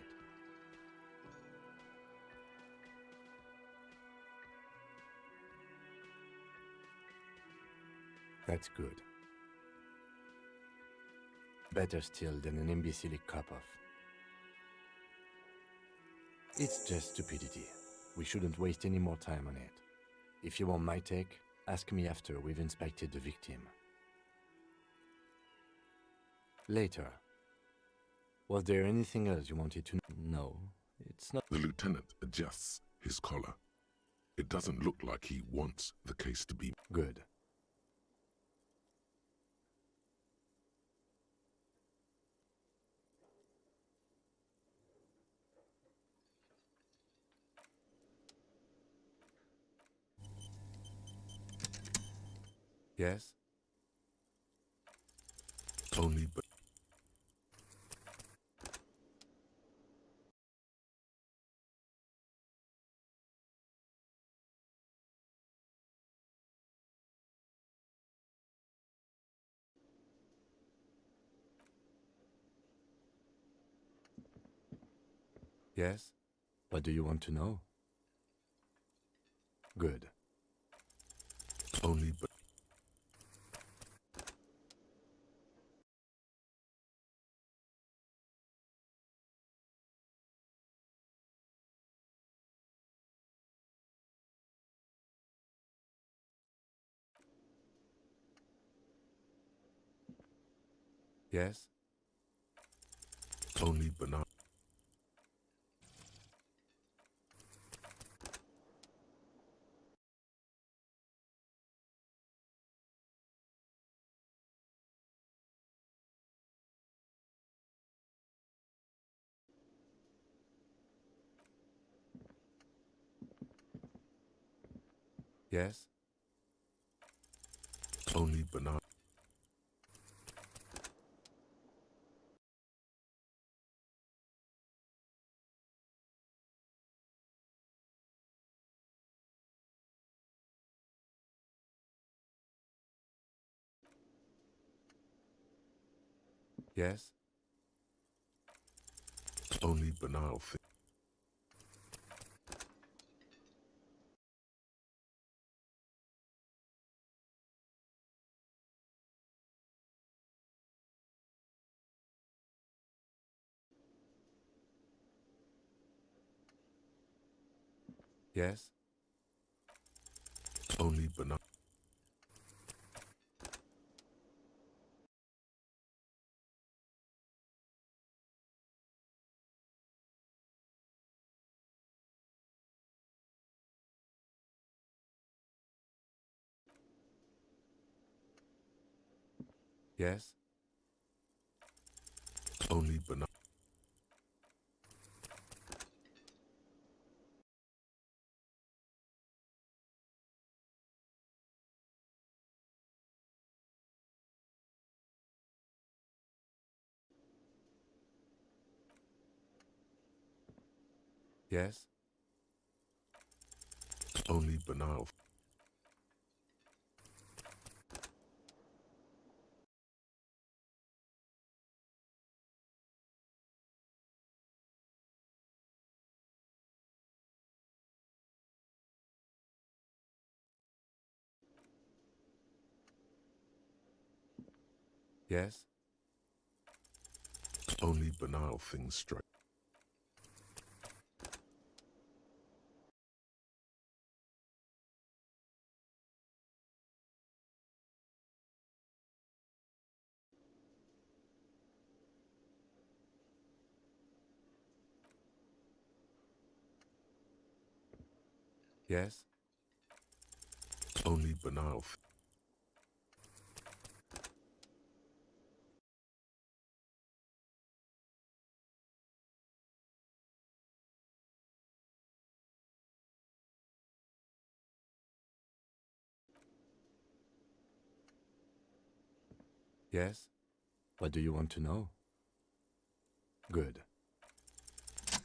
That's good. Better still than an imbecilic cop-off. It's just stupidity. We shouldn't waste any more time on it. If you want my take, ask me after we've inspected the victim. Later. Was there anything else you wanted to know? No, it's not. The lieutenant adjusts his collar. It doesn't look like he wants the case to be good. Yes? only but Yes? What do you want to know? Good. Only but Yes? only banal. Yes? Only banal. Yes? Only banal thing. Yes? Only banal. Yes? Only banal. Yes? Only banal. Yes? Only banal things strike. Yes? Only banal. Yes? What do you want to know? Good.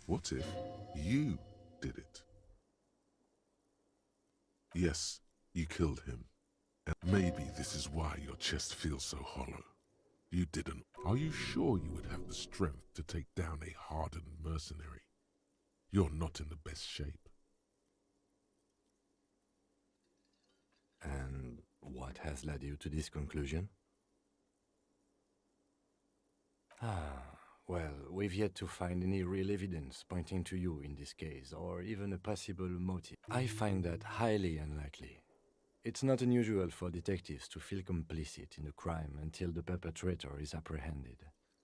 What if you did it? Yes, you killed him. And maybe this is why your chest feels so hollow. You didn't. Are you sure you would have the strength to take down a hardened mercenary? You're not in the best shape. And what has led you to this conclusion? Well, we've yet to find any real evidence pointing to you in this case, or even a possible motive. I find that highly unlikely. It's not unusual for detectives to feel complicit in a crime until the perpetrator is apprehended,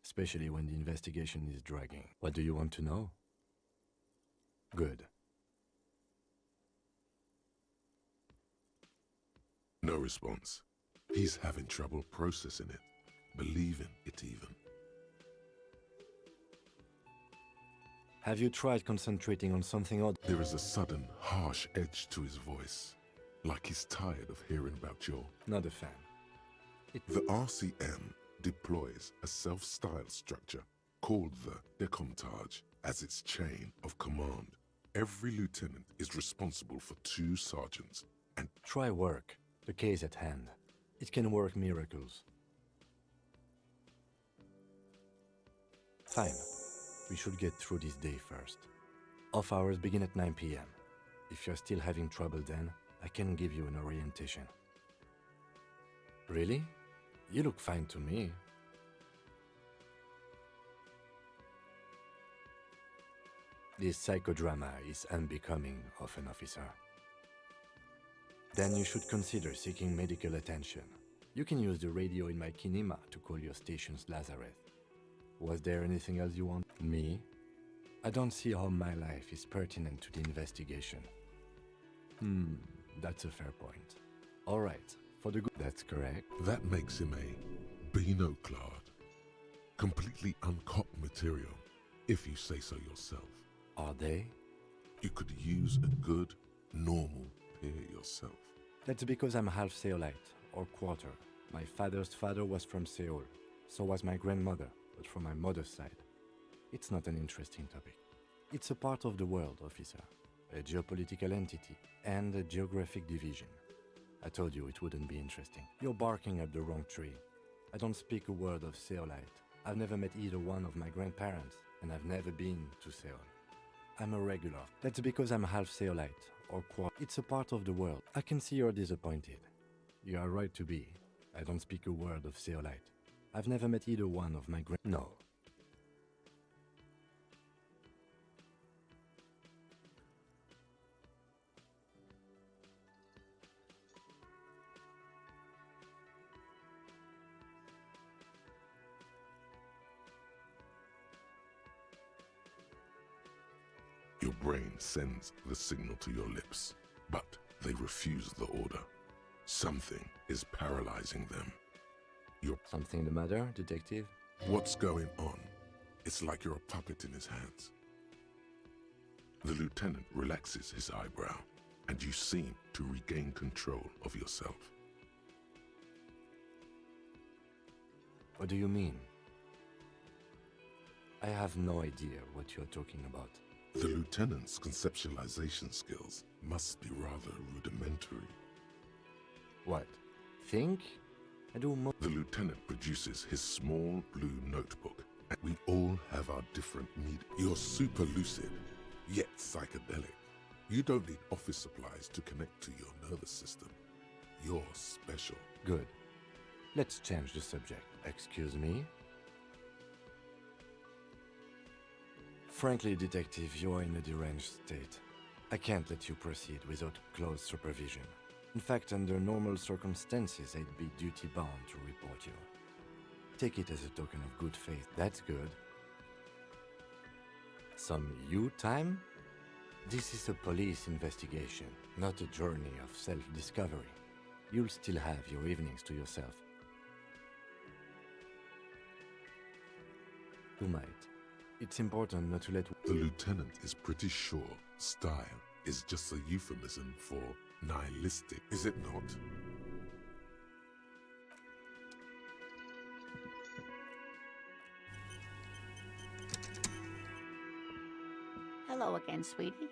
especially when the investigation is dragging. What do you want to know? Good. No response. He's having trouble processing it, believing it even. Have you tried concentrating on something odd? There is a sudden, harsh edge to his voice, like he's tired of hearing about your... Not a fan. The RCM deploys a self-styled structure called the Decomptage as its chain of command. Every lieutenant is responsible for 2 sergeants and... Try work. The case at hand. It can work miracles. Fine. We should get through this day first. Off hours begin at 9 p.m. If you're still having trouble then, I can give you an orientation. Really? You look fine to me. This psychodrama is unbecoming of an officer. Then you should consider seeking medical attention. You can use the radio in my kinema to call your station's Lazareth. Was there anything else you want? Me? I don't see how my life is pertinent to the investigation. That's a fair point. All right, for the good. That's correct. That makes him a Beano-clad, completely uncopped material, if you say so yourself. Are they? You could use a good, normal peer yourself. That's because I'm half Seolite, or quarter. My father's father was from Seoul. So was my grandmother, but from my mother's side. It's not an interesting topic. It's a part of the world, officer. A geopolitical entity, and a geographic division. I told you it wouldn't be interesting. You're barking up the wrong tree. I don't speak a word of Seolite. I've never met either one of my grandparents, and I've never been to Seoul. I'm a regular. That's because I'm half Seolite, or quarter. It's a part of the world. I can see you're disappointed. You are right to be. I don't speak a word of Seolite. I've never met either one of my No. Your brain sends the signal to your lips, but they refuse the order. Something is paralyzing them. Something the matter, detective? What's going on? It's like you're a puppet in his hands. The lieutenant relaxes his eyebrow, and you seem to regain control of yourself. What do you mean? I have no idea what you're talking about. The lieutenant's conceptualization skills must be rather rudimentary. What? Think? I do The lieutenant produces his small blue notebook, and we all have our different needs. You're super lucid, yet psychedelic. You don't need office supplies to connect to your nervous system. You're special. Good. Let's change the subject. Excuse me? Frankly, detective, you are in a deranged state. I can't let you proceed without close supervision. In fact, under normal circumstances, I'd be duty-bound to report you. Take it as a token of good faith. That's good. Some you time? This is a police investigation, not a journey of self-discovery. You'll still have your evenings to yourself. You might. It's important not to let... The lieutenant is pretty sure style is just a euphemism for nihilistic, is it not? Hello again, sweetie.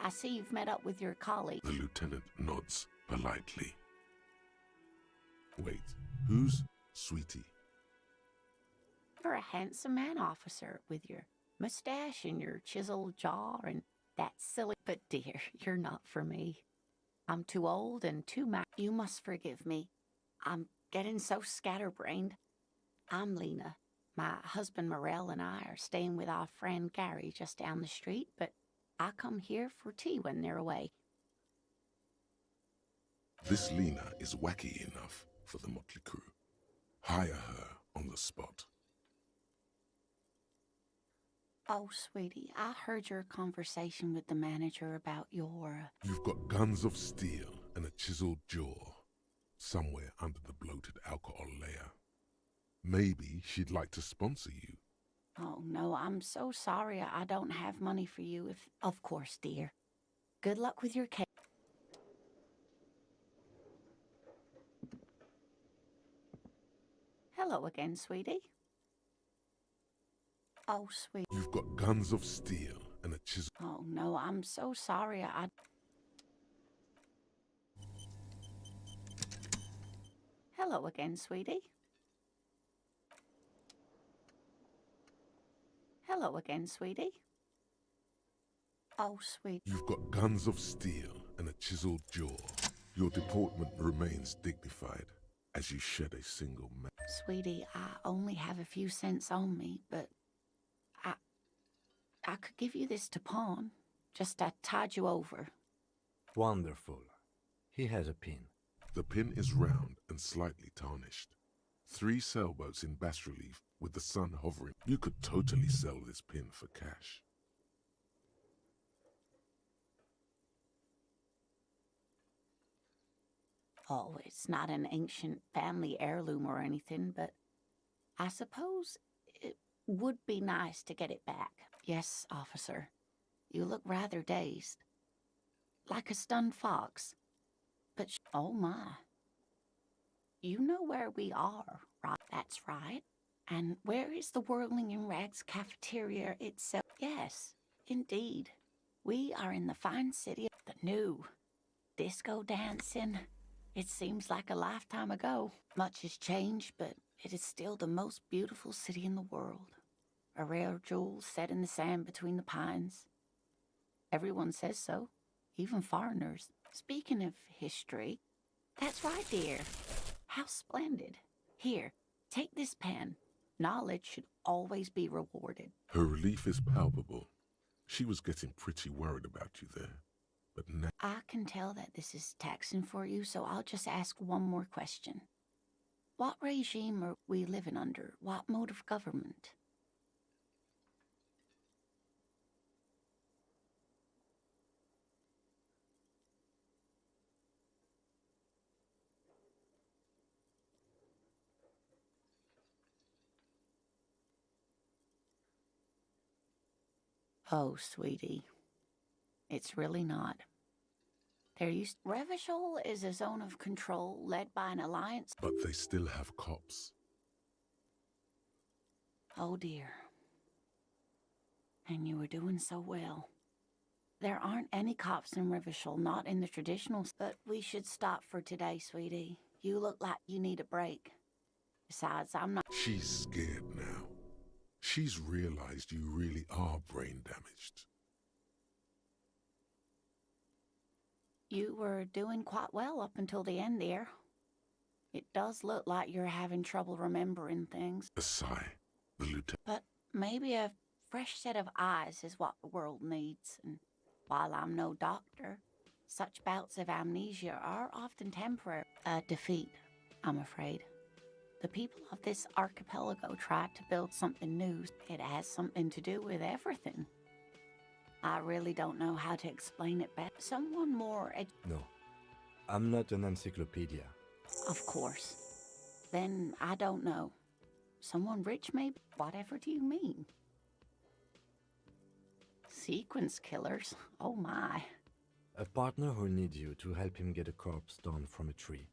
I see you've met up with your colleague. The lieutenant nods politely. Wait, who's Sweetie? You're a handsome man, officer, with your mustache and your chiseled jaw and that silly... But dear, you're not for me. I'm too old and too You must forgive me. I'm getting so scatterbrained. I'm Lena. My husband Morel and I are staying with our friend Gary just down the street, but I come here for tea when they're away. This Lena is wacky enough for the motley crew. Hire her on the spot. Oh, sweetie, I heard your conversation with the manager about your... You've got guns of steel and a chiseled jaw somewhere under the bloated alcohol layer. Maybe she'd like to sponsor you. Oh, no, I'm so sorry. I don't have money for you if... Of course, dear. Good luck with your case. Hello again, sweetie. Oh, sweet. You've got guns of steel and a chisel. Oh, no, I'm so sorry. Hello again, sweetie. Hello again, sweetie. Oh, sweet. You've got guns of steel and a chiseled jaw. Your deportment remains dignified as you shed a single man. Sweetie, I only have a few cents on me, but I could give you this to pawn. Just I tide you over. Wonderful. He has a pin. The pin is round and slightly tarnished. 3 sailboats in bas relief with the sun hovering. You could totally sell this pin for cash. Oh, it's not an ancient family heirloom or anything, but I suppose it would be nice to get it back. Yes, officer. You look rather dazed. Like a stunned fox. But oh my. You know where we are, right? That's right. And where is the Whirling in Rags cafeteria itself? Yes, indeed. We are in the fine city of the new. Disco dancing. It seems like a lifetime ago. Much has changed, but it is still the most beautiful city in the world. A rare jewel set in the sand between the pines. Everyone says so, even foreigners. Speaking of history, that's right, dear. How splendid. Here, take this pen. Knowledge should always be rewarded. Her relief is palpable. She was getting pretty worried about you there. But now I can tell that this is taxing for you, so I'll just ask one more question. What regime are we living under? What mode of government? Oh, sweetie. It's really not. Revachol is a zone of control led by an alliance. but they still have cops. Oh, dear. And you were doing so well. There aren't any cops in Revachol, not in the traditional... But we should stop for today, sweetie. You look like you need a break. Besides, I'm not... She's scared now. She's realized you really are brain damaged. You were doing quite well up until the end there. It does look like you're having trouble remembering things. A sigh. The lieutenant. But maybe a fresh set of eyes is what the world needs. And while I'm no doctor, such bouts of amnesia are often temporary. A defeat, I'm afraid. The people of this archipelago tried to build something new. It has something to do with everything. I really don't know how to explain it better. Someone more... No, I'm not an encyclopedia. Of course. Then I don't know. Someone rich, maybe? Whatever do you mean? Sequence killers? Oh my. A partner who needs you to help him get a corpse down from a tree.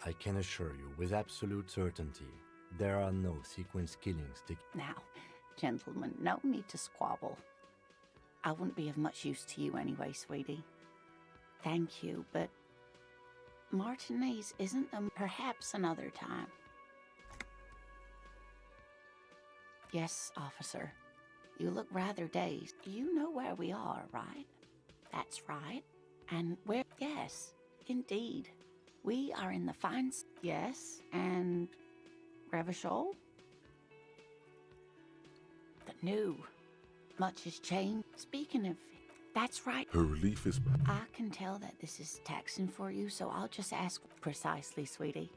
I can assure you with absolute certainty, there are no sequence killings taking... Now, gentlemen, no need to squabble. I wouldn't be of much use to you anyway, sweetie. Thank you, but Martinez isn't perhaps another time. Yes, officer. You look rather dazed. You know where we are, right? That's right. And where... Yes, indeed. We are in the fine... Yes, and... Revachol? The new. Much has changed. Speaking of... That's right. Her relief is... I can tell that this is taxing for you, so I'll just ask precisely, sweetie.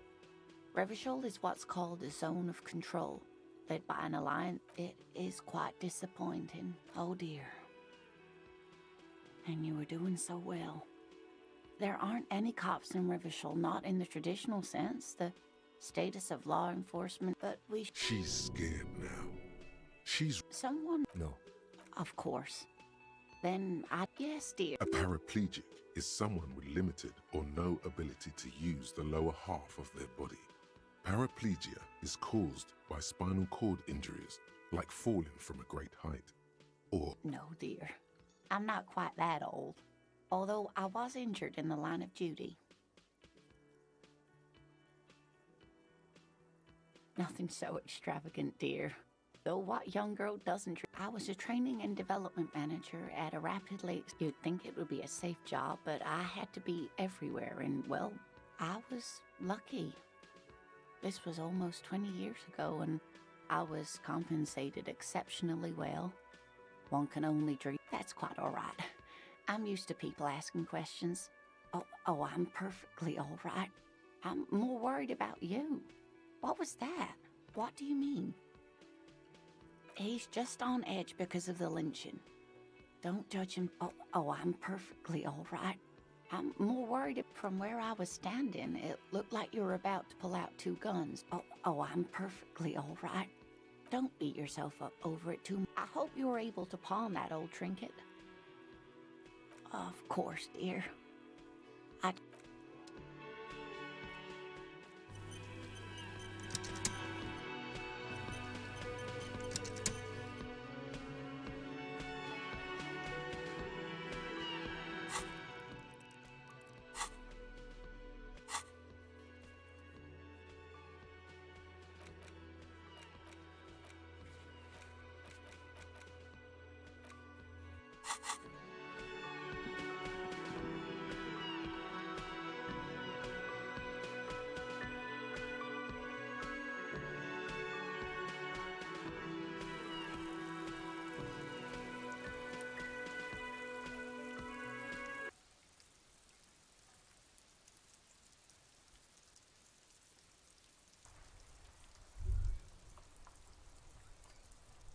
Revachol is what's called a zone of control, led by an alliance. It is quite disappointing. Oh dear. And you were doing so well. There aren't any cops in Revachol, not in the traditional sense, the status of law enforcement, but we... She's scared now. She's... Someone... No. Of course. Then yes, dear. A paraplegic is someone with limited or no ability to use the lower half of their body. Paraplegia is caused by spinal cord injuries, like falling from a great height, or... No, dear. I'm not quite that old, although I was injured in the line of duty. Nothing so extravagant, dear. Though what young girl doesn't dream? I was a training and development manager at a rapidly. You'd think it would be a safe job, but I had to be everywhere, and well, I was lucky. This was almost 20 years ago, and I was compensated exceptionally well. One can only dream. That's quite all right. I'm used to people asking questions. Oh, I'm perfectly all right. I'm more worried about you. What was that? What do you mean? He's just on edge because of the lynching. Don't judge him. Oh, I'm perfectly all right. I'm more worried from where I was standing. It looked like you were about to pull out 2 guns. Oh, I'm perfectly all right. Don't beat yourself up over it too much. I hope you were able to pawn that old trinket. Of course, dear.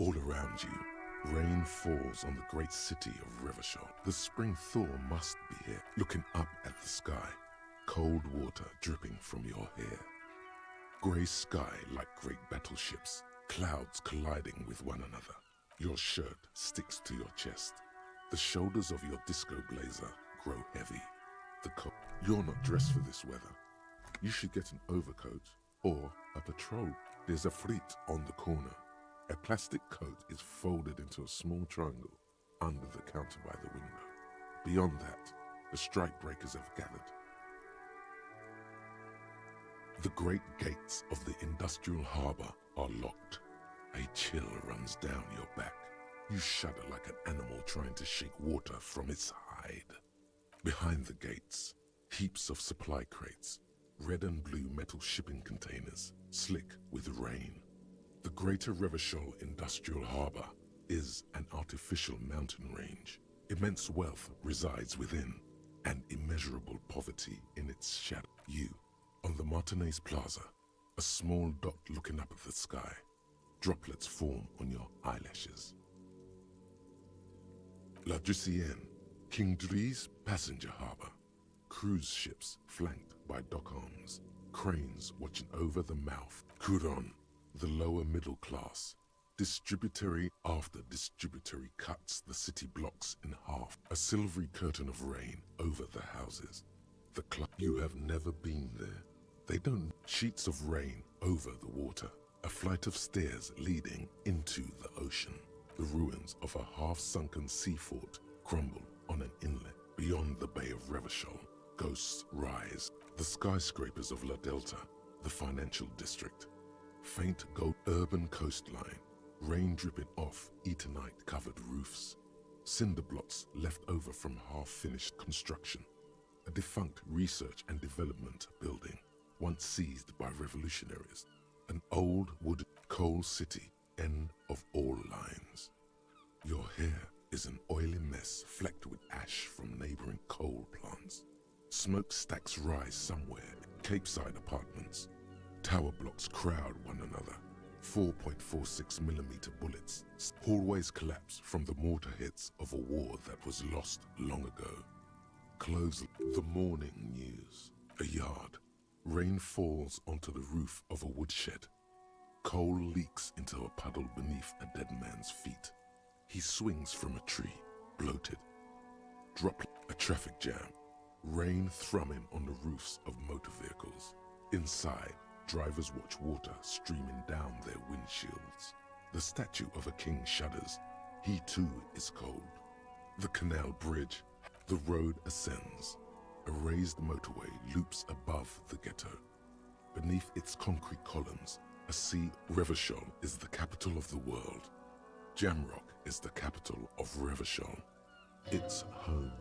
All around you, rain falls on the great city of Rivershore. The spring thaw must be here. Looking up at the sky, cold water dripping from your hair. Grey sky like great battleships, clouds colliding with one another. Your shirt sticks to your chest. The shoulders of your disco blazer grow heavy. You're not dressed for this weather. You should get an overcoat or a patrol. There's a fleet on the corner. A plastic coat is folded into a small triangle under the counter by the window. Beyond that, the strike breakers have gathered. The great gates of the industrial harbour are locked. A chill runs down your back. You shudder like an animal trying to shake water from its hide. Behind the gates, heaps of supply crates, red and blue metal shipping containers, slick with rain. The Greater Revachol Industrial Harbour is an artificial mountain range. Immense wealth resides within, and immeasurable poverty in its shadow. You, on the Martinez Plaza, a small dot looking up at the sky. Droplets form on your eyelashes. La Drusienne, King Dries passenger harbour. Cruise ships flanked by dock arms. Cranes watching over the mouth. Couronne, the lower middle class. Distributary after distributary cuts the city blocks in half. A silvery curtain of rain over the houses. You have never been there. They don't. Sheets of rain over the water. A flight of stairs leading into the ocean. The ruins of a half-sunken sea fort crumble on an inlet. Beyond the Bay of Revachol, ghosts rise. The skyscrapers of La Delta, the financial district. Faint gold urban coastline, rain dripping off Eternite-covered roofs. Cinder blocks left over from half-finished construction. A defunct research and development building, once seized by revolutionaries. An old wood coal city, end of all lines. Your hair is an oily mess flecked with ash from neighboring coal plants. Smokestacks rise somewhere, Capeside apartments. Tower blocks crowd one another. 4.46mm bullets. Hallways collapse from the mortar hits of a war that was lost long ago. Clothes, the morning news. A yard. Rain falls onto the roof of a woodshed. Coal leaks into a puddle beneath a dead man's feet. He swings from a tree, bloated. Drop a traffic jam. Rain thrumming on the roofs of motor vehicles. Inside, drivers watch water streaming down their windshields. The statue of a king shudders. He too is cold. The canal bridge. The road ascends. A raised motorway loops above the ghetto. Beneath its concrete columns, See, Revachol is the capital of the world. Jamrock is the capital of Revachol. It's home.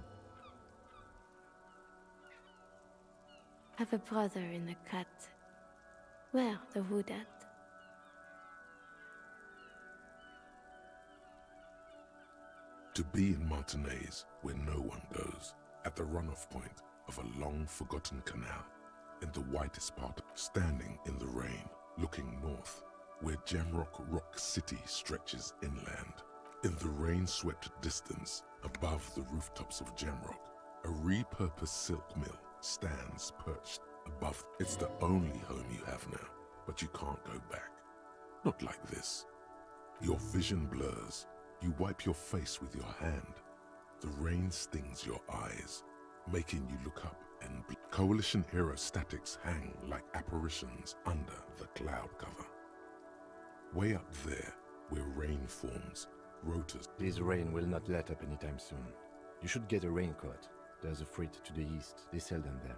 Have a brother in a cut. Where the wood at? To be in Martinaise, where no one goes, at the runoff point of a long-forgotten canal, in the whitest part, standing in the rain, looking north, where Jamrock Rock City stretches inland. In the rain-swept distance, above the rooftops of Jamrock, a repurposed silk mill stands perched above. It's the only home you have now, but you can't go back. Not like this. Your vision blurs. You wipe your face with your hand. The rain stings your eyes, making you look up and Coalition aerostatics hang like apparitions under the cloud cover. Way up there, where rain forms, rotors. This rain will not let up anytime soon. You should get a raincoat. There's a freight to the east. They sell them there.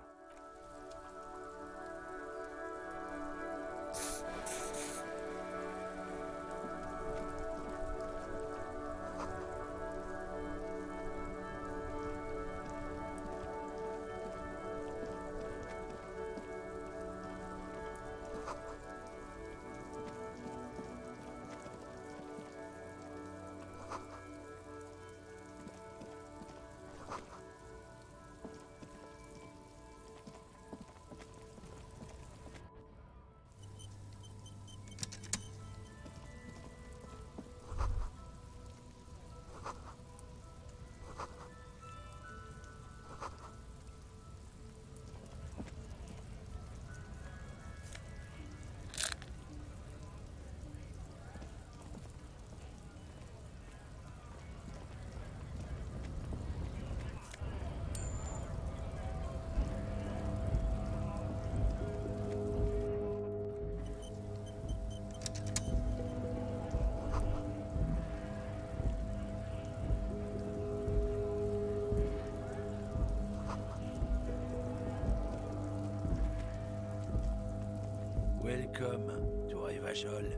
Welcome to Revachol.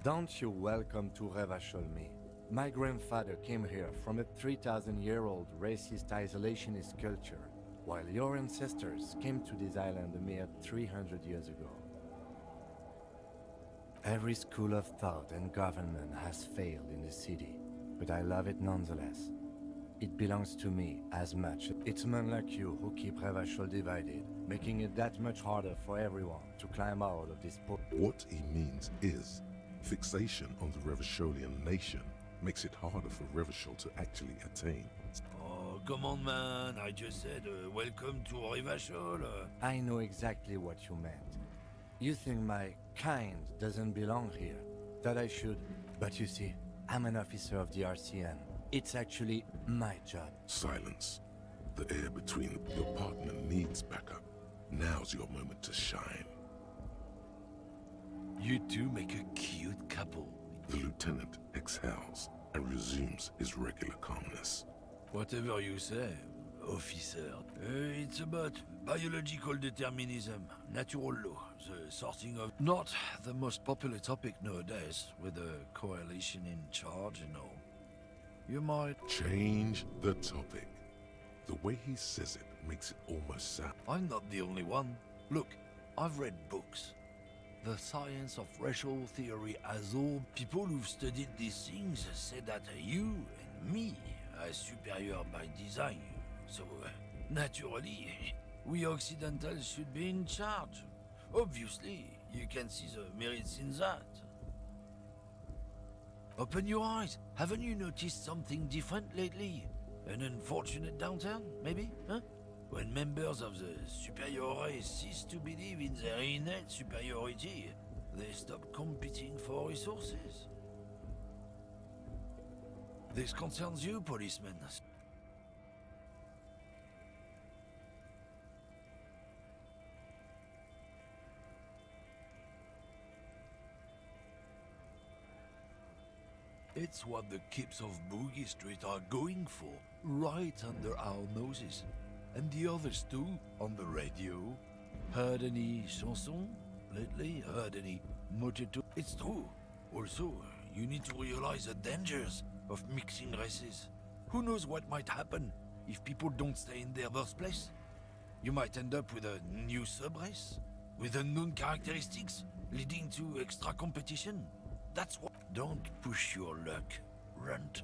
Don't you welcome to Revachol me. My grandfather came here from a 3,000-year-old racist isolationist culture, while your ancestors came to this island a mere 300 years ago. Every school of thought and government has failed in the city, but I love it nonetheless. It belongs to me as much. It's men like you who keep Revachol divided, making it that much harder for everyone to climb out of this port. What he means is, fixation on the Revacholian nation makes it harder for Revachol to actually attain. Oh, come on, man. I just said welcome to Revachol. I know exactly what you meant. You think my kind doesn't belong here, that I should. But you see, I'm an officer of the RCN. It's actually my job. Silence. The air between your partner needs backup. Now's your moment to shine. You two make a cute couple. The lieutenant exhales and resumes his regular calmness. Whatever you say, officer. It's about biological determinism, natural law, the sorting of... Not the most popular topic nowadays, with the coalition in charge and all. You might... Change the topic. The way he says it makes it almost sound... I'm not the only one. Look, I've read books. The science of racial theory as all people who've studied these things say that you and me are superior by design. So, naturally, we Occidentals should be in charge. Obviously, you can see the merits in that. Open your eyes. Haven't you noticed something different lately? An unfortunate downturn, maybe? Huh? When members of the superior race cease to believe in their innate superiority, they stop competing for resources. This concerns you, policemen. It's what the kips of Boogie Street are going for, right under our noses. And the others too, on the radio. Heard any chansons lately? Heard any moteto? It's true. Also, you need to realize the dangers of mixing races. Who knows what might happen if people don't stay in their birthplace? You might end up with a new sub-race, with unknown characteristics, leading to extra competition. That's what... Don't push your luck, Runt.